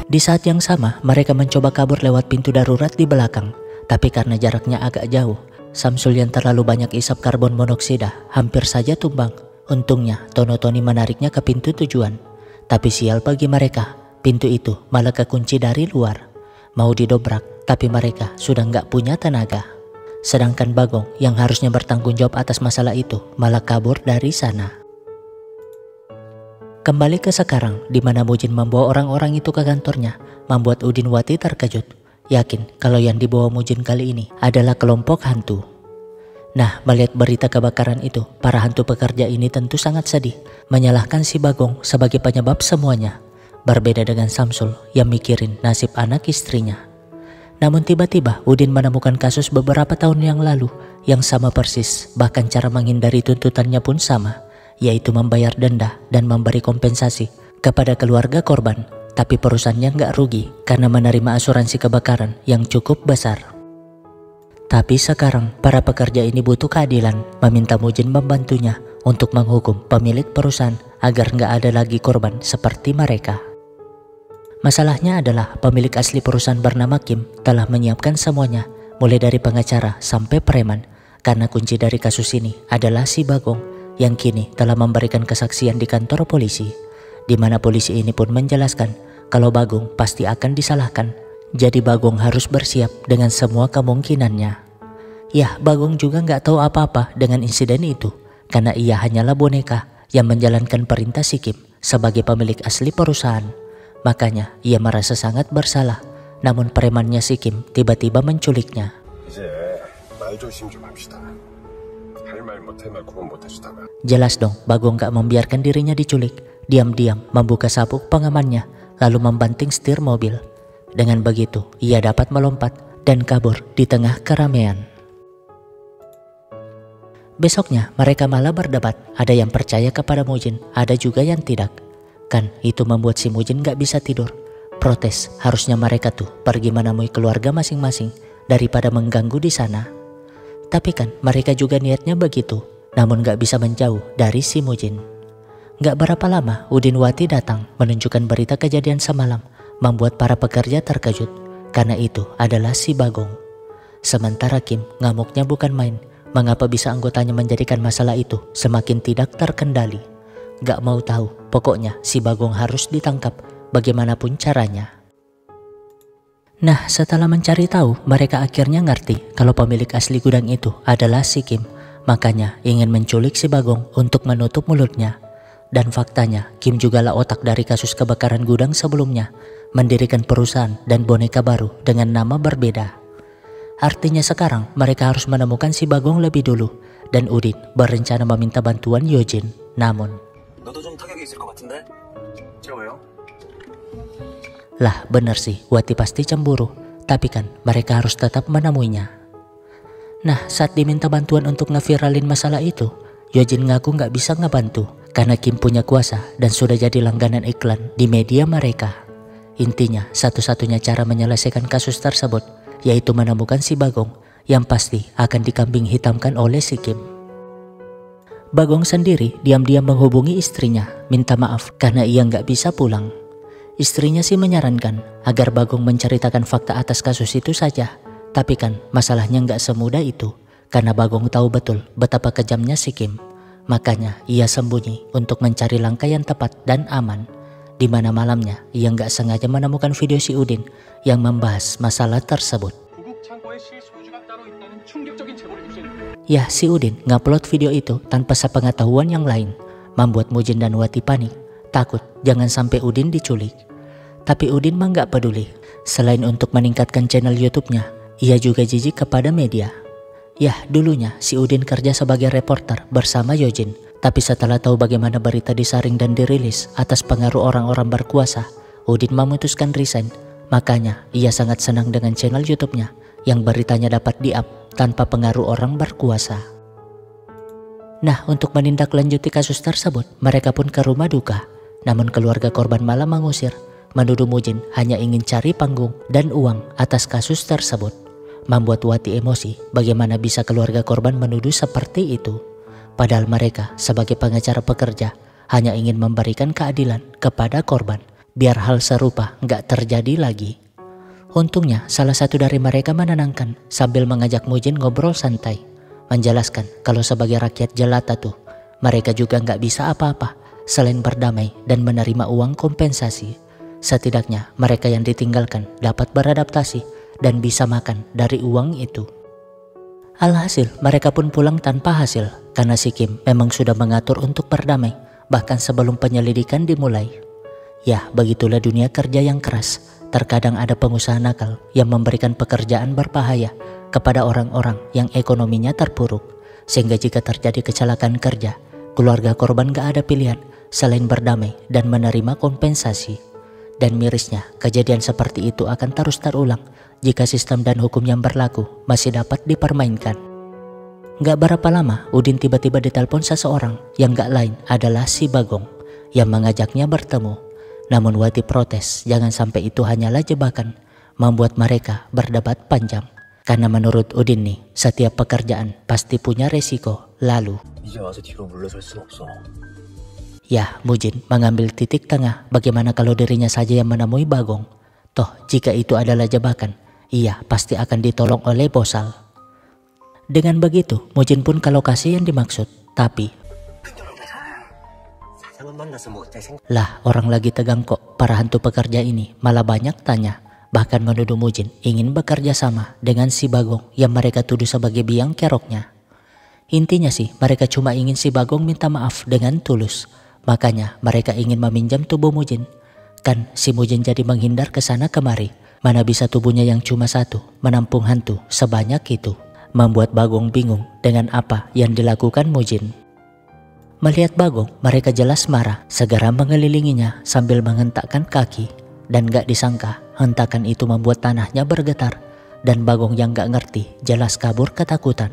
Speaker 2: Di saat yang sama, mereka mencoba kabur lewat pintu darurat di belakang. Tapi karena jaraknya agak jauh, Samsul yang terlalu banyak isap karbon monoksida hampir saja tumbang. Untungnya Tono Toni menariknya ke pintu tujuan. Tapi sial bagi mereka, pintu itu malah kekunci dari luar. Mau didobrak, tapi mereka sudah nggak punya tenaga. Sedangkan Bagong yang harusnya bertanggung jawab atas masalah itu malah kabur dari sana. Kembali ke sekarang, di mana Mujin membawa orang-orang itu ke kantornya, membuat Udin Wati terkejut. Yakin kalau yang dibawa Mujin kali ini adalah kelompok hantu. Nah, melihat berita kebakaran itu, para hantu pekerja ini tentu sangat sedih, menyalahkan si Bagong sebagai penyebab semuanya. Berbeda dengan Samsul yang mikirin nasib anak istrinya. Namun tiba-tiba Udin menemukan kasus beberapa tahun yang lalu yang sama persis, bahkan cara menghindari tuntutannya pun sama, yaitu membayar denda dan memberi kompensasi kepada keluarga korban. Tapi perusahaannya nggak rugi karena menerima asuransi kebakaran yang cukup besar. Tapi sekarang para pekerja ini butuh keadilan, meminta Mujin membantunya untuk menghukum pemilik perusahaan agar nggak ada lagi korban seperti mereka. Masalahnya adalah pemilik asli perusahaan bernama Kim telah menyiapkan semuanya, mulai dari pengacara sampai preman, karena kunci dari kasus ini adalah si Bagong yang kini telah memberikan kesaksian di kantor polisi, di mana polisi ini pun menjelaskan kalau Bagong pasti akan disalahkan. Jadi Bagong harus bersiap dengan semua kemungkinannya. Ya, Bagong juga nggak tahu apa-apa dengan insiden itu, karena ia hanyalah boneka yang menjalankan perintah si Kim sebagai pemilik asli perusahaan. Makanya ia merasa sangat bersalah. Namun premannya si Kim tiba-tiba menculiknya. Jelas dong, Bagong gak membiarkan dirinya diculik. Diam-diam membuka sabuk pengamannya, lalu membanting setir mobil. Dengan begitu, ia dapat melompat dan kabur di tengah keramaian. Besoknya, mereka malah berdebat. Ada yang percaya kepada Mujin, ada juga yang tidak. Kan itu membuat si Mujin gak bisa tidur. Protes, harusnya mereka tuh pergi menemui keluarga masing-masing daripada mengganggu di sana. Tapi kan mereka juga niatnya begitu, namun gak bisa menjauh dari si Mujin. Gak berapa lama Udin Wati datang menunjukkan berita kejadian semalam, membuat para pekerja terkejut, karena itu adalah si Bagong. Sementara Kim ngamuknya bukan main, mengapa bisa anggotanya menjadikan masalah itu semakin tidak terkendali. Gak mau tahu, pokoknya si Bagong harus ditangkap bagaimanapun caranya. Nah, setelah mencari tahu, mereka akhirnya ngerti kalau pemilik asli gudang itu adalah si Kim. Makanya ingin menculik si Bagong untuk menutup mulutnya. Dan faktanya, Kim jugalah otak dari kasus kebakaran gudang sebelumnya, mendirikan perusahaan dan boneka baru dengan nama berbeda. Artinya sekarang mereka harus menemukan si Bagong lebih dulu, dan Udin berencana meminta bantuan Yojin. Namun, lah bener sih, Wati pasti cemburu, tapi kan mereka harus tetap menemuinya. Nah, saat diminta bantuan untuk ngeviralin masalah itu, Yojin ngaku gak bisa ngebantu karena Kim punya kuasa dan sudah jadi langganan iklan di media mereka. Intinya, satu-satunya cara menyelesaikan kasus tersebut yaitu menemukan si Bagong yang pasti akan dikambing hitamkan oleh si Kim. Bagong sendiri diam-diam menghubungi istrinya, minta maaf karena ia gak bisa pulang. Istrinya sih menyarankan agar Bagong menceritakan fakta atas kasus itu saja. Tapi kan masalahnya nggak semudah itu, karena Bagong tahu betul betapa kejamnya si Kim. Makanya ia sembunyi untuk mencari langkah yang tepat dan aman. Di mana malamnya ia nggak sengaja menemukan video si Udin yang membahas masalah tersebut. Ya, si Udin ngupload video itu tanpa sepengetahuan yang lain, membuat Mujin dan Wati panik, takut jangan sampai Udin diculik. Tapi Udin mah gak peduli. Selain untuk meningkatkan channel YouTube-nya, ia juga jijik kepada media. Yah, dulunya si Udin kerja sebagai reporter bersama Yojin. Tapi setelah tahu bagaimana berita disaring dan dirilis atas pengaruh orang-orang berkuasa, Udin memutuskan resign. Makanya ia sangat senang dengan channel YouTube-nya yang beritanya dapat di-up tanpa pengaruh orang berkuasa. Nah, untuk menindaklanjuti kasus tersebut, mereka pun ke rumah duka. Namun keluarga korban malah mengusir, menuduh Mujin hanya ingin cari panggung dan uang atas kasus tersebut. Membuat Wati emosi, bagaimana bisa keluarga korban menuduh seperti itu. Padahal mereka sebagai pengacara pekerja hanya ingin memberikan keadilan kepada korban, biar hal serupa nggak terjadi lagi. Untungnya salah satu dari mereka menenangkan sambil mengajak Mujin ngobrol santai. Menjelaskan kalau sebagai rakyat jelata tuh, mereka juga nggak bisa apa-apa selain berdamai dan menerima uang kompensasi. Setidaknya mereka yang ditinggalkan dapat beradaptasi dan bisa makan dari uang itu. Alhasil mereka pun pulang tanpa hasil karena si Kim memang sudah mengatur untuk berdamai bahkan sebelum penyelidikan dimulai. Ya, begitulah dunia kerja yang keras. Terkadang ada pengusaha nakal yang memberikan pekerjaan berbahaya kepada orang-orang yang ekonominya terpuruk. Sehingga jika terjadi kecelakaan kerja, keluarga korban gak ada pilihan selain berdamai dan menerima kompensasi. Dan mirisnya, kejadian seperti itu akan terus terulang jika sistem dan hukum yang berlaku masih dapat dipermainkan. Gak berapa lama, Udin tiba-tiba ditelepon seseorang yang gak lain adalah si Bagong yang mengajaknya bertemu. Namun Wati protes, jangan sampai itu hanyalah jebakan, membuat mereka berdebat panjang. Karena menurut Udin nih, setiap pekerjaan pasti punya resiko. Lalu ya, Mujin mengambil titik tengah, bagaimana kalau dirinya saja yang menemui Bagong. Toh jika itu adalah jebakan, ia pasti akan ditolong oleh Bosal. Dengan begitu, Mujin pun ke lokasi yang dimaksud. Tapi lah, orang lagi tegang kok. Para hantu pekerja ini malah banyak tanya, bahkan menuduh Mujin ingin bekerja sama dengan si Bagong yang mereka tuduh sebagai biang keroknya. Intinya sih, mereka cuma ingin si Bagong minta maaf dengan tulus. Makanya mereka ingin meminjam tubuh Mujin. Kan si Mujin jadi menghindar ke sana kemari. Mana bisa tubuhnya yang cuma satu menampung hantu sebanyak itu. Membuat Bagong bingung dengan apa yang dilakukan Mujin. Melihat Bagong, mereka jelas marah, segera mengelilinginya sambil menghentakkan kaki. Dan gak disangka, hentakan itu membuat tanahnya bergetar. Dan Bagong yang gak ngerti, jelas kabur ketakutan.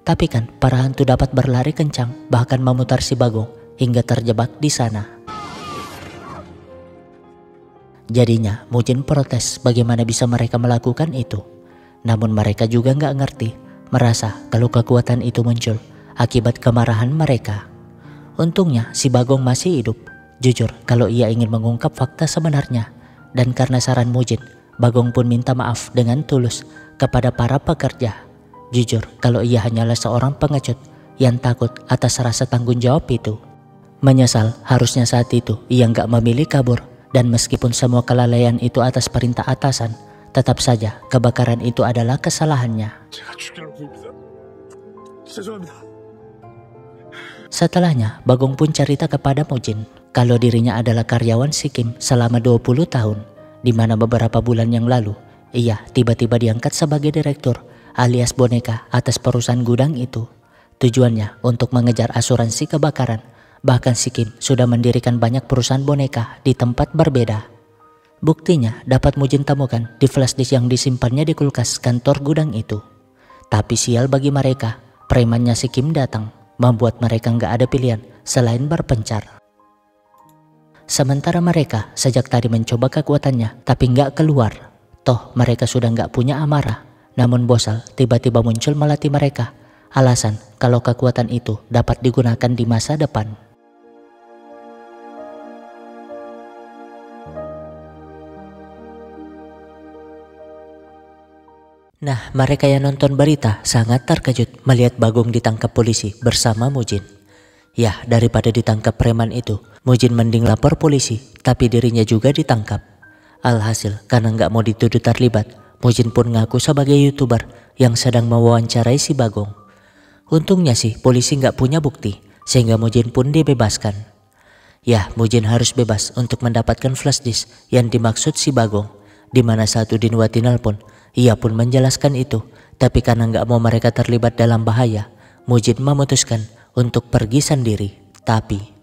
Speaker 2: Tapi kan, para hantu dapat berlari kencang, bahkan memutar si Bagong hingga terjebak di sana. Jadinya, Mujin protes bagaimana bisa mereka melakukan itu. Namun mereka juga gak ngerti, merasa kalau kekuatan itu muncul akibat kemarahan mereka. Untungnya si Bagong masih hidup. Jujur kalau ia ingin mengungkap fakta sebenarnya. Dan karena saran Mujin, Bagong pun minta maaf dengan tulus kepada para pekerja. Jujur kalau ia hanyalah seorang pengecut yang takut atas rasa tanggung jawab itu. Menyesal harusnya saat itu ia nggak memilih kabur. Dan meskipun semua kelalaian itu atas perintah atasan, tetap saja kebakaran itu adalah kesalahannya. Setelahnya, Bagong pun cerita kepada Mujin kalau dirinya adalah karyawan si Kim selama 20 tahun, di mana beberapa bulan yang lalu ia tiba-tiba diangkat sebagai direktur alias boneka atas perusahaan gudang itu. Tujuannya untuk mengejar asuransi kebakaran. Bahkan si Kim sudah mendirikan banyak perusahaan boneka di tempat berbeda. Buktinya dapat Mujin temukan di flash disk yang disimpannya di kulkas kantor gudang itu. Tapi sial bagi mereka, premannya si Kim datang, membuat mereka nggak ada pilihan selain berpencar. Sementara mereka sejak tadi mencoba kekuatannya tapi nggak keluar. Toh mereka sudah nggak punya amarah. Namun Bosal tiba-tiba muncul melatih mereka. Alasan kalau kekuatan itu dapat digunakan di masa depan. Nah, mereka yang nonton berita sangat terkejut melihat Bagong ditangkap polisi bersama Mujin. Ya, daripada ditangkap preman itu, Mujin mending lapor polisi, tapi dirinya juga ditangkap. Alhasil, karena nggak mau dituduh terlibat, Mujin pun ngaku sebagai YouTuber yang sedang mewawancarai si Bagong. Untungnya sih, polisi nggak punya bukti, sehingga Mujin pun dibebaskan. Ya, Mujin harus bebas untuk mendapatkan flash disk yang dimaksud si Bagong, di mana saat Udin Wati nelpon, ia pun menjelaskan itu, tapi karena nggak mau mereka terlibat dalam bahaya, Mujin memutuskan untuk pergi sendiri. Tapi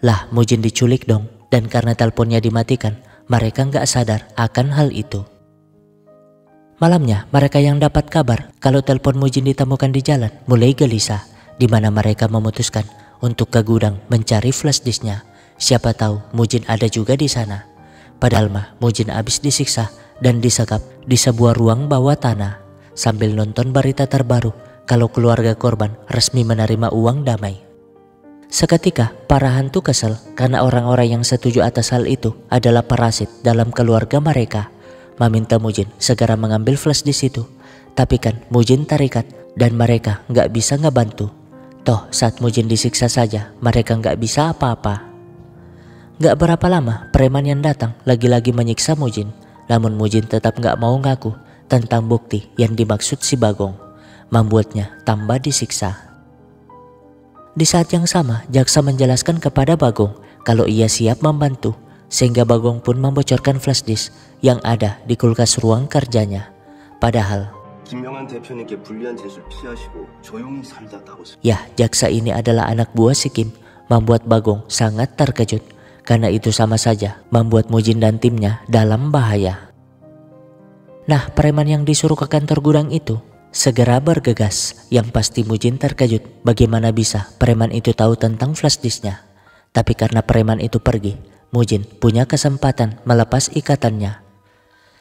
Speaker 2: lah, Mujin diculik dong, dan karena teleponnya dimatikan, mereka nggak sadar akan hal itu. Malamnya mereka yang dapat kabar kalau telepon Mujin ditemukan di jalan mulai gelisah, di mana mereka memutuskan untuk ke gudang mencari flash disknya. Siapa tahu Mujin ada juga di sana. Padahal mah Mujin habis disiksa dan disekap di sebuah ruang bawah tanah sambil nonton berita terbaru kalau keluarga korban resmi menerima uang damai. Seketika para hantu kesal karena orang-orang yang setuju atas hal itu adalah parasit dalam keluarga mereka, meminta Mujin segera mengambil flash disk itu. Tapi kan Mujin terikat dan mereka nggak bisa ngebantu. Toh saat Mujin disiksa saja mereka nggak bisa apa-apa. Nggak berapa lama preman yang datang lagi-lagi menyiksa Mujin, namun Mujin tetap nggak mau ngaku tentang bukti yang dimaksud si Bagong, membuatnya tambah disiksa. Di saat yang sama, jaksa menjelaskan kepada Bagong kalau ia siap membantu, sehingga Bagong pun membocorkan flash disk yang ada di kulkas ruang kerjanya. Padahal, ya, jaksa ini adalah anak buah si Kim, membuat Bagong sangat terkejut, karena itu sama saja membuat Mujin dan timnya dalam bahaya. Nah, preman yang disuruh ke kantor gudang itu segera bergegas. Yang pasti Mujin terkejut bagaimana bisa preman itu tahu tentang flash disknya. Tapi karena preman itu pergi, Mujin punya kesempatan melepas ikatannya.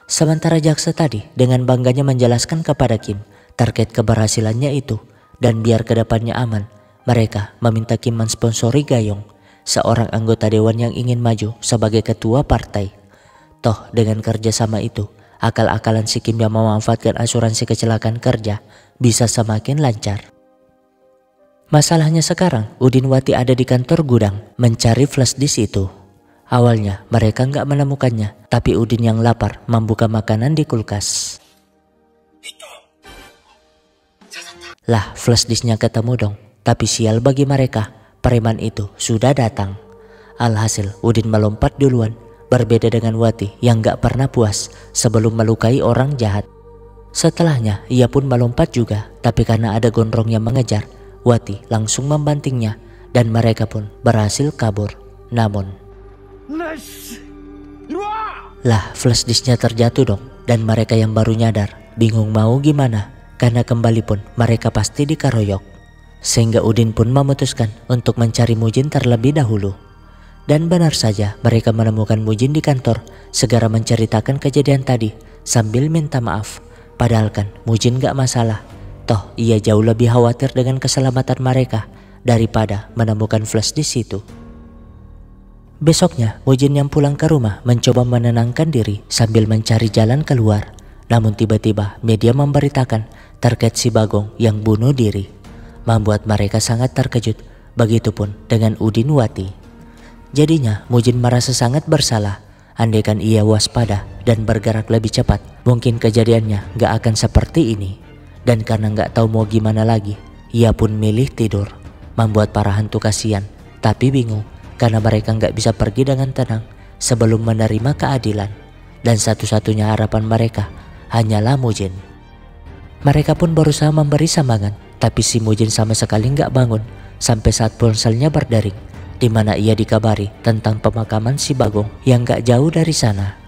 Speaker 2: Sementara jaksa tadi dengan bangganya menjelaskan kepada Kim terkait keberhasilannya itu, dan biar kedepannya aman, mereka meminta Kim mensponsori Gayong, seorang anggota dewan yang ingin maju sebagai ketua partai. Toh dengan kerjasama itu, akal-akalan si Kim yang memanfaatkan asuransi kecelakaan kerja bisa semakin lancar. Masalahnya sekarang Udin Wati ada di kantor gudang mencari flash disk itu. Awalnya mereka nggak menemukannya, tapi Udin yang lapar membuka makanan di kulkas. Lah, flash disknya ketemu dong. Tapi sial bagi mereka, preman itu sudah datang. Alhasil Udin melompat duluan. Berbeda dengan Wati yang gak pernah puas sebelum melukai orang jahat. Setelahnya ia pun melompat juga, tapi karena ada gondrong yang mengejar, Wati langsung membantingnya dan mereka pun berhasil kabur. Namun, lah, flash disknya terjatuh dong, dan mereka yang baru nyadar bingung mau gimana, karena kembali pun mereka pasti dikeroyok. Sehingga Udin pun memutuskan untuk mencari Mujin terlebih dahulu. Dan benar saja mereka menemukan Mujin di kantor, segera menceritakan kejadian tadi sambil minta maaf. Padahal kan Mujin gak masalah, toh ia jauh lebih khawatir dengan keselamatan mereka daripada menemukan flash disk itu. Besoknya Mujin yang pulang ke rumah mencoba menenangkan diri sambil mencari jalan keluar. Namun tiba-tiba media memberitakan terkait si Bagong yang bunuh diri, membuat mereka sangat terkejut. Begitupun dengan Udin Wati. Jadinya Mujin merasa sangat bersalah. Andaikan ia waspada dan bergerak lebih cepat, mungkin kejadiannya gak akan seperti ini. Dan karena gak tahu mau gimana lagi, ia pun milih tidur, membuat para hantu kasihan tapi bingung karena mereka gak bisa pergi dengan tenang sebelum menerima keadilan. Dan satu-satunya harapan mereka hanyalah Mujin. Mereka pun berusaha memberi semangat, tapi si Mujin sama sekali gak bangun sampai saat ponselnya berdering, di mana ia dikabari tentang pemakaman si Bagong yang gak jauh dari sana.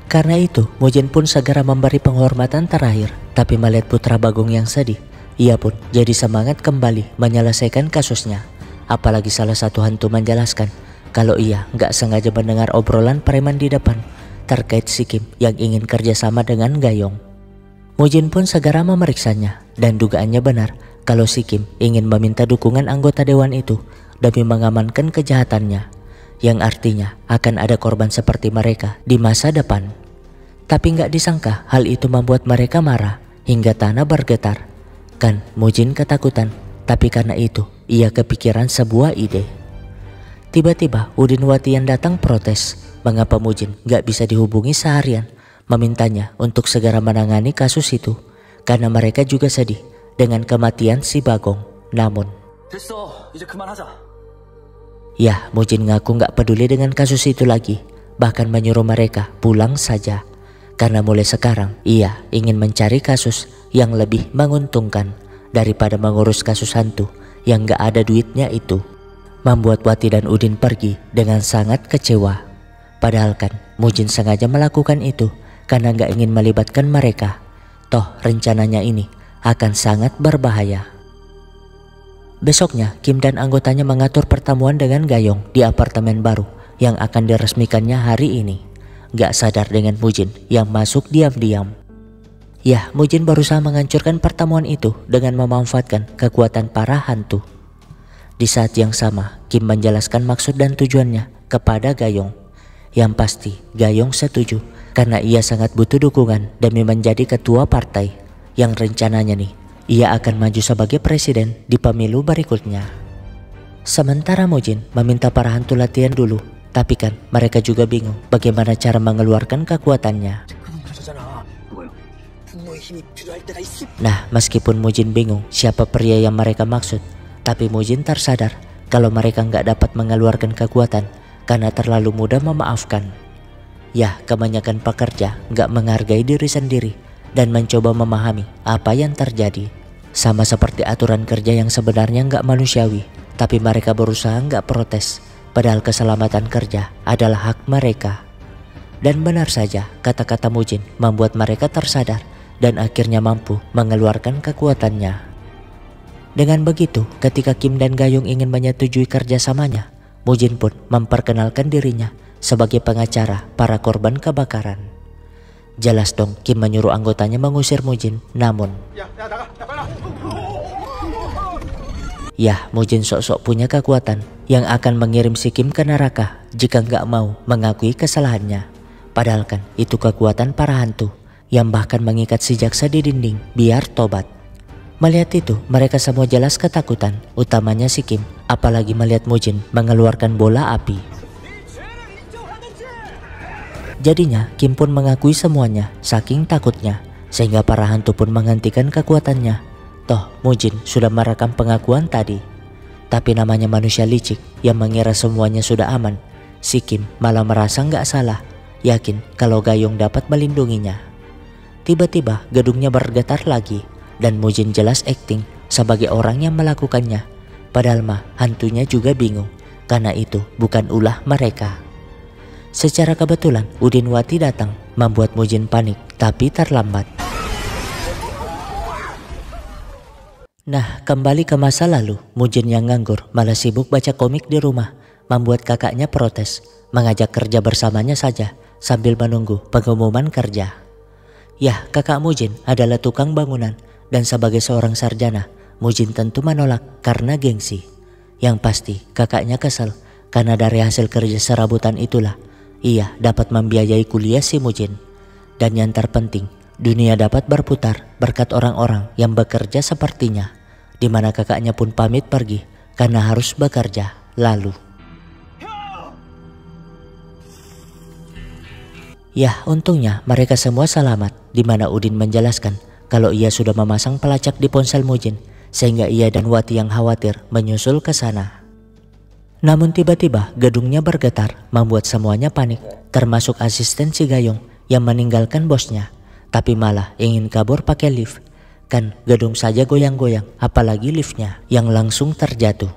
Speaker 2: Karena itu Mujin pun segera memberi penghormatan terakhir, tapi melihat putra Bagong yang sedih, ia pun jadi semangat kembali menyelesaikan kasusnya. Apalagi salah satu hantu menjelaskan kalau ia gak sengaja mendengar obrolan preman di depan terkait si Kim yang ingin kerjasama dengan Gayong. Mujin pun segera memeriksanya dan dugaannya benar kalau si Kim ingin meminta dukungan anggota dewan itu demi mengamankan kejahatannya, yang artinya akan ada korban seperti mereka di masa depan. Tapi nggak disangka hal itu membuat mereka marah hingga tanah bergetar. Kan Mujin ketakutan, tapi karena itu ia kepikiran sebuah ide. Tiba-tiba Udin Wati yang datang protes mengapa Mujin nggak bisa dihubungi seharian, memintanya untuk segera menangani kasus itu karena mereka juga sedih dengan kematian si Bagong. Namun
Speaker 1: 됐어, 이제 그만하자.
Speaker 2: ya, Mujin ngaku gak peduli dengan kasus itu lagi, bahkan menyuruh mereka pulang saja. Karena mulai sekarang ia ingin mencari kasus yang lebih menguntungkan daripada mengurus kasus hantu yang gak ada duitnya itu. Membuat Wati dan Udin pergi dengan sangat kecewa. Padahal kan Mujin sengaja melakukan itu karena nggak ingin melibatkan mereka. Toh rencananya ini akan sangat berbahaya. Besoknya Kim dan anggotanya mengatur pertemuan dengan Gayong di apartemen baru yang akan diresmikannya hari ini. Gak sadar dengan Mujin yang masuk diam-diam. Ya, Mujin berusaha menghancurkan pertemuan itu dengan memanfaatkan kekuatan para hantu. Di saat yang sama, Kim menjelaskan maksud dan tujuannya kepada Gayong. Yang pasti, Gayong setuju karena ia sangat butuh dukungan demi menjadi ketua partai yang rencananya nih, ia akan maju sebagai presiden di pemilu berikutnya. Sementara Mujin meminta para hantu latihan dulu, tapi kan mereka juga bingung bagaimana cara mengeluarkan kekuatannya. Nah, meskipun Mujin bingung siapa pria yang mereka maksud, tapi Mujin tersadar kalau mereka nggak dapat mengeluarkan kekuatan karena terlalu mudah memaafkan. Ya, kebanyakan pekerja nggak menghargai diri sendiri dan mencoba memahami apa yang terjadi. Sama seperti aturan kerja yang sebenarnya nggak manusiawi, tapi mereka berusaha nggak protes, padahal keselamatan kerja adalah hak mereka. Dan benar saja, kata-kata Mujin membuat mereka tersadar dan akhirnya mampu mengeluarkan kekuatannya. Dengan begitu, ketika Kim dan Gayung ingin menyetujui kerjasamanya, Mujin pun memperkenalkan dirinya sebagai pengacara para korban kebakaran. Jelas dong Kim menyuruh anggotanya mengusir Mujin, namun ya, Mujin sok-sok punya kekuatan yang akan mengirim si Kim ke neraka jika nggak mau mengakui kesalahannya. Padahal kan itu kekuatan para hantu yang bahkan mengikat si jaksa di dinding biar tobat. Melihat itu, mereka semua jelas ketakutan, utamanya si Kim, apalagi melihat Mujin mengeluarkan bola api. Jadinya Kim pun mengakui semuanya saking takutnya, sehingga para hantu pun menghentikan kekuatannya. Toh Mujin sudah merekam pengakuan tadi. Tapi namanya manusia licik yang mengira semuanya sudah aman, si Kim malah merasa nggak salah, yakin kalau Gayung dapat melindunginya. Tiba-tiba gedungnya bergetar lagi dan Mujin jelas akting sebagai orang yang melakukannya. Padahal mah hantunya juga bingung karena itu bukan ulah mereka. Secara kebetulan Udinwati datang membuat Mujin panik tapi terlambat. Nah, kembali ke masa lalu, Mujin yang nganggur malah sibuk baca komik di rumah, membuat kakaknya protes, mengajak kerja bersamanya saja sambil menunggu pengumuman kerja. Ya, kakak Mujin adalah tukang bangunan dan sebagai seorang sarjana, Mujin tentu menolak karena gengsi. Yang pasti kakaknya kesal karena dari hasil kerja serabutan itulah ia dapat membiayai kuliah si Mujin. Dan yang terpenting, dunia dapat berputar berkat orang-orang yang bekerja sepertinya, di mana kakaknya pun pamit pergi karena harus bekerja. Lalu ya, untungnya mereka semua selamat, di mana Udin menjelaskan kalau ia sudah memasang pelacak di ponsel Mujin, sehingga ia dan Wati yang khawatir menyusul ke sana. Namun tiba-tiba gedungnya bergetar, membuat semuanya panik, termasuk asisten si Gayung yang meninggalkan bosnya, tapi malah ingin kabur pakai lift. Kan gedung saja goyang-goyang, apalagi liftnya yang langsung terjatuh.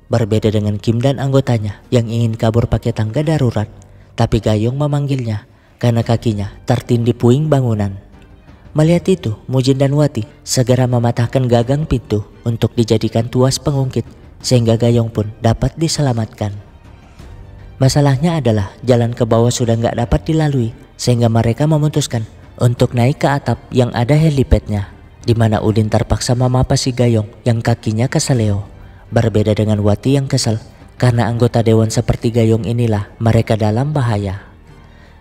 Speaker 2: Berbeda dengan Kim dan anggotanya yang ingin kabur pakai tangga darurat, tapi Gayung memanggilnya karena kakinya tertindih puing bangunan. Melihat itu, Mujin dan Wati segera mematahkan gagang pintu untuk dijadikan tuas pengungkit, sehingga Gayung pun dapat diselamatkan. Masalahnya adalah jalan ke bawah sudah nggak dapat dilalui, sehingga mereka memutuskan untuk naik ke atap yang ada helipadnya, di mana Udin terpaksa memapa si Gayung yang kakinya keseleo. Berbeda dengan Wati yang kesal karena anggota dewan seperti Gayung inilah mereka dalam bahaya.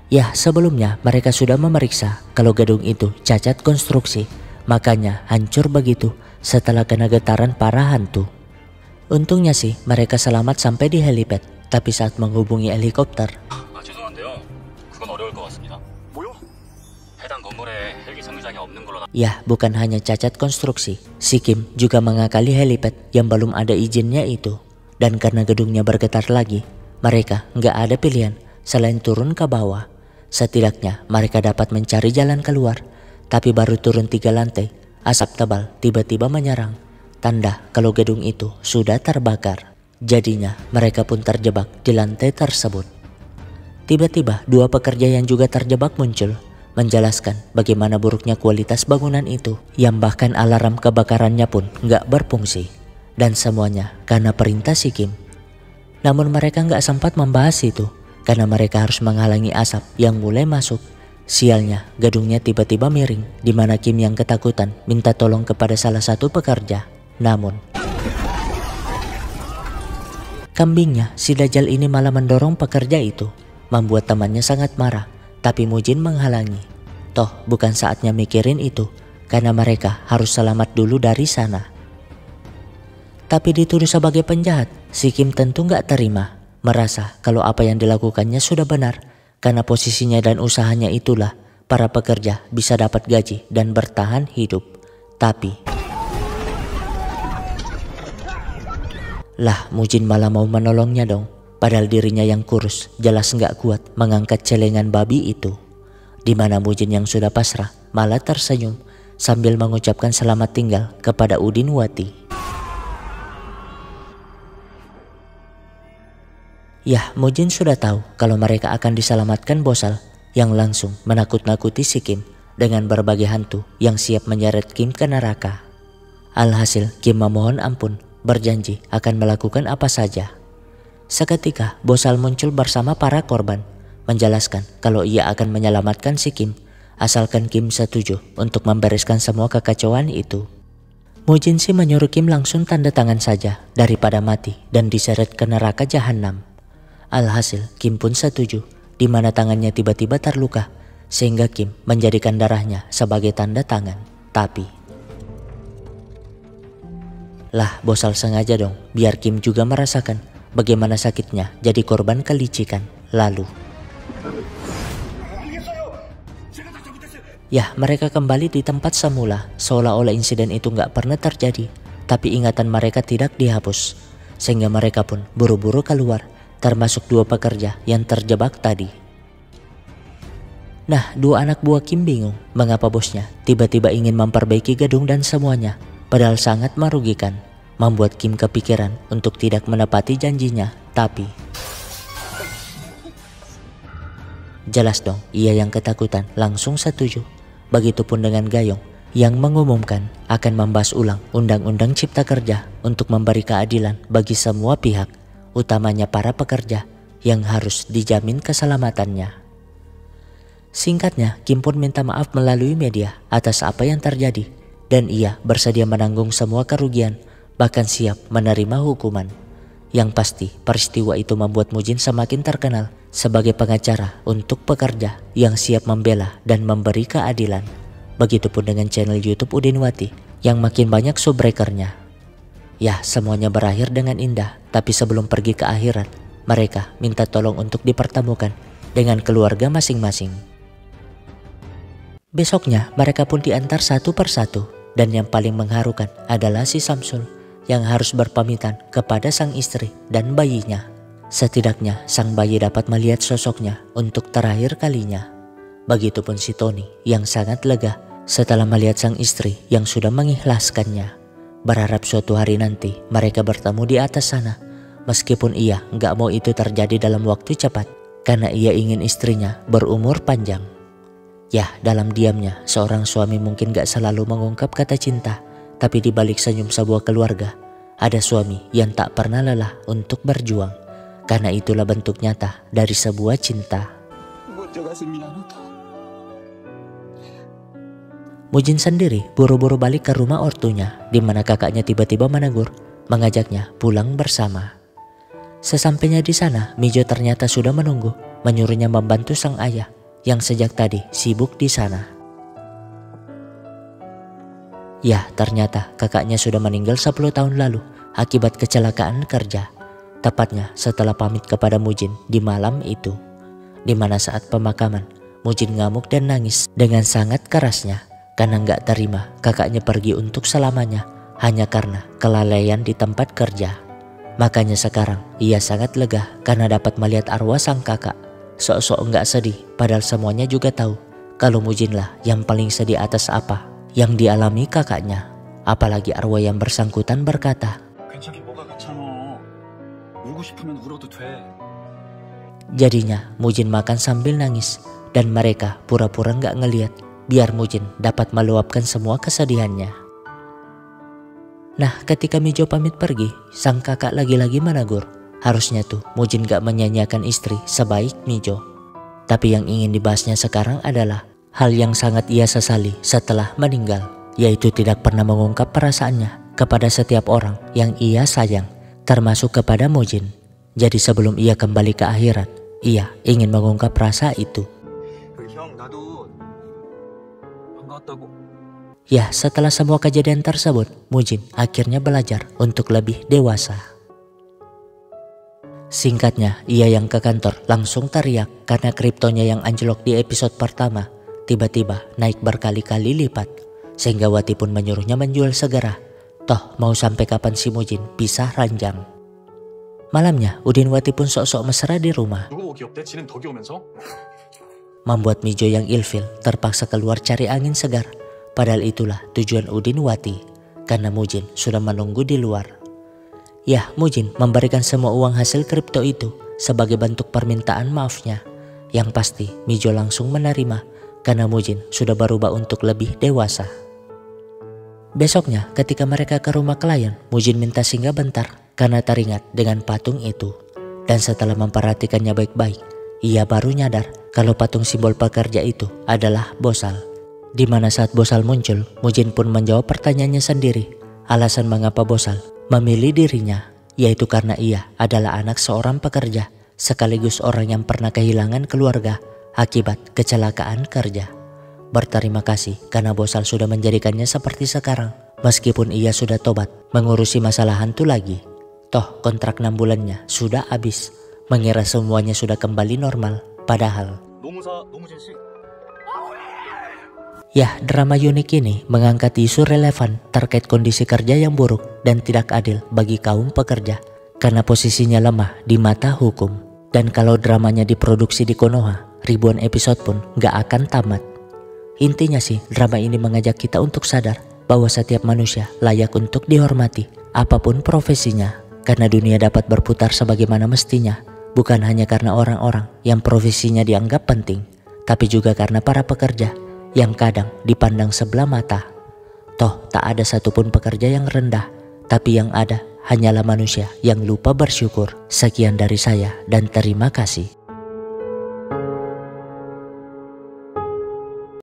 Speaker 2: Ya, sebelumnya mereka sudah memeriksa kalau gedung itu cacat konstruksi, makanya hancur begitu setelah kena getaran para hantu. Untungnya sih mereka selamat sampai di helipad, tapi saat menghubungi helikopter, ya, bukan hanya cacat konstruksi, si Kim juga mengakali helipad yang belum ada izinnya itu. Dan karena gedungnya bergetar lagi, mereka nggak ada pilihan selain turun ke bawah. Setidaknya mereka dapat mencari jalan keluar, tapi baru turun 3 lantai, asap tebal tiba-tiba menyerang, tanda kalau gedung itu sudah terbakar. Jadinya mereka pun terjebak di lantai tersebut. Tiba-tiba 2 pekerja yang juga terjebak muncul. menjelaskan bagaimana buruknya kualitas bangunan itu yang bahkan alarm kebakarannya pun nggak berfungsi. Dan semuanya karena perintah si Kim. Namun mereka nggak sempat membahas itu karena mereka harus menghalangi asap yang mulai masuk. Sialnya, gedungnya tiba-tiba miring di mana Kim yang ketakutan minta tolong kepada salah satu pekerja. Namun kambingnya si Dajjal ini malah mendorong pekerja itu, membuat temannya sangat marah. Tapi Mujin menghalangi. Toh bukan saatnya mikirin itu karena mereka harus selamat dulu dari sana. Tapi dituduh sebagai penjahat, si Kim tentu nggak terima, merasa kalau apa yang dilakukannya sudah benar, karena posisinya dan usahanya itulah para pekerja bisa dapat gaji dan bertahan hidup. Tapi lah Mujin malah mau menolongnya dong, padahal dirinya yang kurus jelas nggak kuat mengangkat celengan babi itu. Di mana Mujin yang sudah pasrah malah tersenyum sambil mengucapkan selamat tinggal kepada Udin Wati. Yah, Mujin sudah tahu kalau mereka akan diselamatkan Bosal yang langsung menakut-nakuti si Kim dengan berbagai hantu yang siap menyeret Kim ke neraka. Alhasil Kim memohon ampun, berjanji akan melakukan apa saja. Seketika Bosal muncul bersama para korban, menjelaskan kalau ia akan menyelamatkan si Kim asalkan Kim setuju untuk membereskan semua kekacauan itu. Mujin sih menyuruh Kim langsung tanda tangan saja daripada mati dan diseret ke neraka jahanam. Alhasil Kim pun setuju, di mana tangannya tiba-tiba terluka sehingga Kim menjadikan darahnya sebagai tanda tangan. Tapi lah Bosal sengaja dong biar Kim juga merasakan bagaimana sakitnya jadi korban kelicikan. Lalu ya mereka kembali di tempat semula seolah-olah insiden itu nggak pernah terjadi. Tapi ingatan mereka tidak dihapus sehingga mereka pun buru-buru keluar, termasuk dua pekerja yang terjebak tadi. Nah, dua anak buah Kim bingung mengapa bosnya tiba-tiba ingin memperbaiki gedung dan semuanya, padahal sangat merugikan, membuat Kim kepikiran untuk tidak menepati janjinya. Tapi jelas dong ia yang ketakutan langsung setuju. Begitupun dengan Gayong yang mengumumkan akan membahas ulang Undang-Undang Cipta Kerja untuk memberi keadilan bagi semua pihak, utamanya para pekerja yang harus dijamin keselamatannya. Singkatnya, Kim pun minta maaf melalui media atas apa yang terjadi dan ia bersedia menanggung semua kerugian, bahkan siap menerima hukuman. Yang pasti, peristiwa itu membuat Mujin semakin terkenal sebagai pengacara untuk pekerja yang siap membela dan memberi keadilan. Begitupun dengan channel YouTube Udin Wati yang makin banyak subbreakernya. Ya, semuanya berakhir dengan indah, tapi sebelum pergi ke akhirat, mereka minta tolong untuk dipertemukan dengan keluarga masing-masing. Besoknya, mereka pun diantar satu persatu, dan yang paling mengharukan adalah si Samsul yang harus berpamitan kepada sang istri dan bayinya. Setidaknya, sang bayi dapat melihat sosoknya untuk terakhir kalinya. Begitupun si Tony yang sangat lega setelah melihat sang istri yang sudah mengikhlaskannya. Berharap suatu hari nanti mereka bertemu di atas sana, meskipun ia nggak mau itu terjadi dalam waktu cepat, karena ia ingin istrinya berumur panjang. Ya, dalam diamnya seorang suami mungkin gak selalu mengungkap kata cinta, tapi di balik senyum sebuah keluarga, ada suami yang tak pernah lelah untuk berjuang, karena itulah bentuk nyata dari sebuah cinta. Mujin sendiri buru-buru balik ke rumah ortunya, di mana kakaknya tiba-tiba menegur, mengajaknya pulang bersama. Sesampainya di sana, Mijo ternyata sudah menunggu, menyuruhnya membantu sang ayah yang sejak tadi sibuk di sana. Ya, ternyata kakaknya sudah meninggal 10 tahun lalu akibat kecelakaan kerja. Tepatnya setelah pamit kepada Mujin di malam itu, di mana saat pemakaman Mujin ngamuk dan nangis dengan sangat kerasnya karena nggak terima kakaknya pergi untuk selamanya hanya karena kelalaian di tempat kerja. Makanya sekarang ia sangat lega karena dapat melihat arwah sang kakak. Sok-sok nggak sedih, padahal semuanya juga tahu kalau Mujinlah yang paling sedih atas apa yang dialami kakaknya. Apalagi arwah yang bersangkutan berkata, jadinya Mujin makan sambil nangis dan mereka pura-pura nggak ngeliat biar Mujin dapat meluapkan semua kesedihannya. Nah, ketika Mijo pamit pergi, sang kakak lagi-lagi menegur. Harusnya tuh Mujin gak menyanyiakan istri sebaik Mijo. Tapi yang ingin dibahasnya sekarang adalah hal yang sangat ia sesali setelah meninggal, yaitu tidak pernah mengungkap perasaannya kepada setiap orang yang ia sayang, termasuk kepada Mujin. Jadi sebelum ia kembali ke akhirat, ia ingin mengungkap rasa itu. Ya, setelah semua kejadian tersebut, Mujin akhirnya belajar untuk lebih dewasa. Singkatnya, ia yang ke kantor langsung teriak karena kriptonya yang anjlok di episode pertama tiba-tiba naik berkali-kali lipat. Sehingga Wati pun menyuruhnya menjual segera. Toh mau sampai kapan si Mujin pisah ranjang. Malamnya, Udin Wati pun sok-sok mesra di rumah. Membuat Mijo yang ilfil terpaksa keluar cari angin segar. Padahal itulah tujuan Udin Wati, karena Mujin sudah menunggu di luar. Ya, Mujin memberikan semua uang hasil kripto itu sebagai bentuk permintaan maafnya. Yang pasti Mijo langsung menerima karena Mujin sudah berubah untuk lebih dewasa. Besoknya ketika mereka ke rumah klien, Mujin minta singgah bentar karena teringat dengan patung itu. Dan setelah memperhatikannya baik-baik, ia baru nyadar kalau patung simbol pekerja itu adalah Bosal. Dimana saat Bosal muncul, Mujin pun menjawab pertanyaannya sendiri. Alasan mengapa Bosal memilih dirinya, yaitu karena ia adalah anak seorang pekerja, sekaligus orang yang pernah kehilangan keluarga akibat kecelakaan kerja. Berterima kasih karena Bosal sudah menjadikannya seperti sekarang, meskipun ia sudah tobat mengurusi masalah hantu lagi. Toh kontrak 6 bulannya sudah habis, mengira semuanya sudah kembali normal, padahal ya, drama unik ini mengangkat isu relevan terkait kondisi kerja yang buruk dan tidak adil bagi kaum pekerja karena posisinya lemah di mata hukum. Dan kalau dramanya diproduksi di Konoha, ribuan episode pun gak akan tamat. Intinya sih, drama ini mengajak kita untuk sadar bahwa setiap manusia layak untuk dihormati apapun profesinya, karena dunia dapat berputar sebagaimana mestinya, bukan hanya karena orang-orang yang profesinya dianggap penting, tapi juga karena para pekerja yang kadang dipandang sebelah mata. Toh tak ada satupun pekerja yang rendah, tapi yang ada hanyalah manusia yang lupa bersyukur. Sekian dari saya dan terima kasih.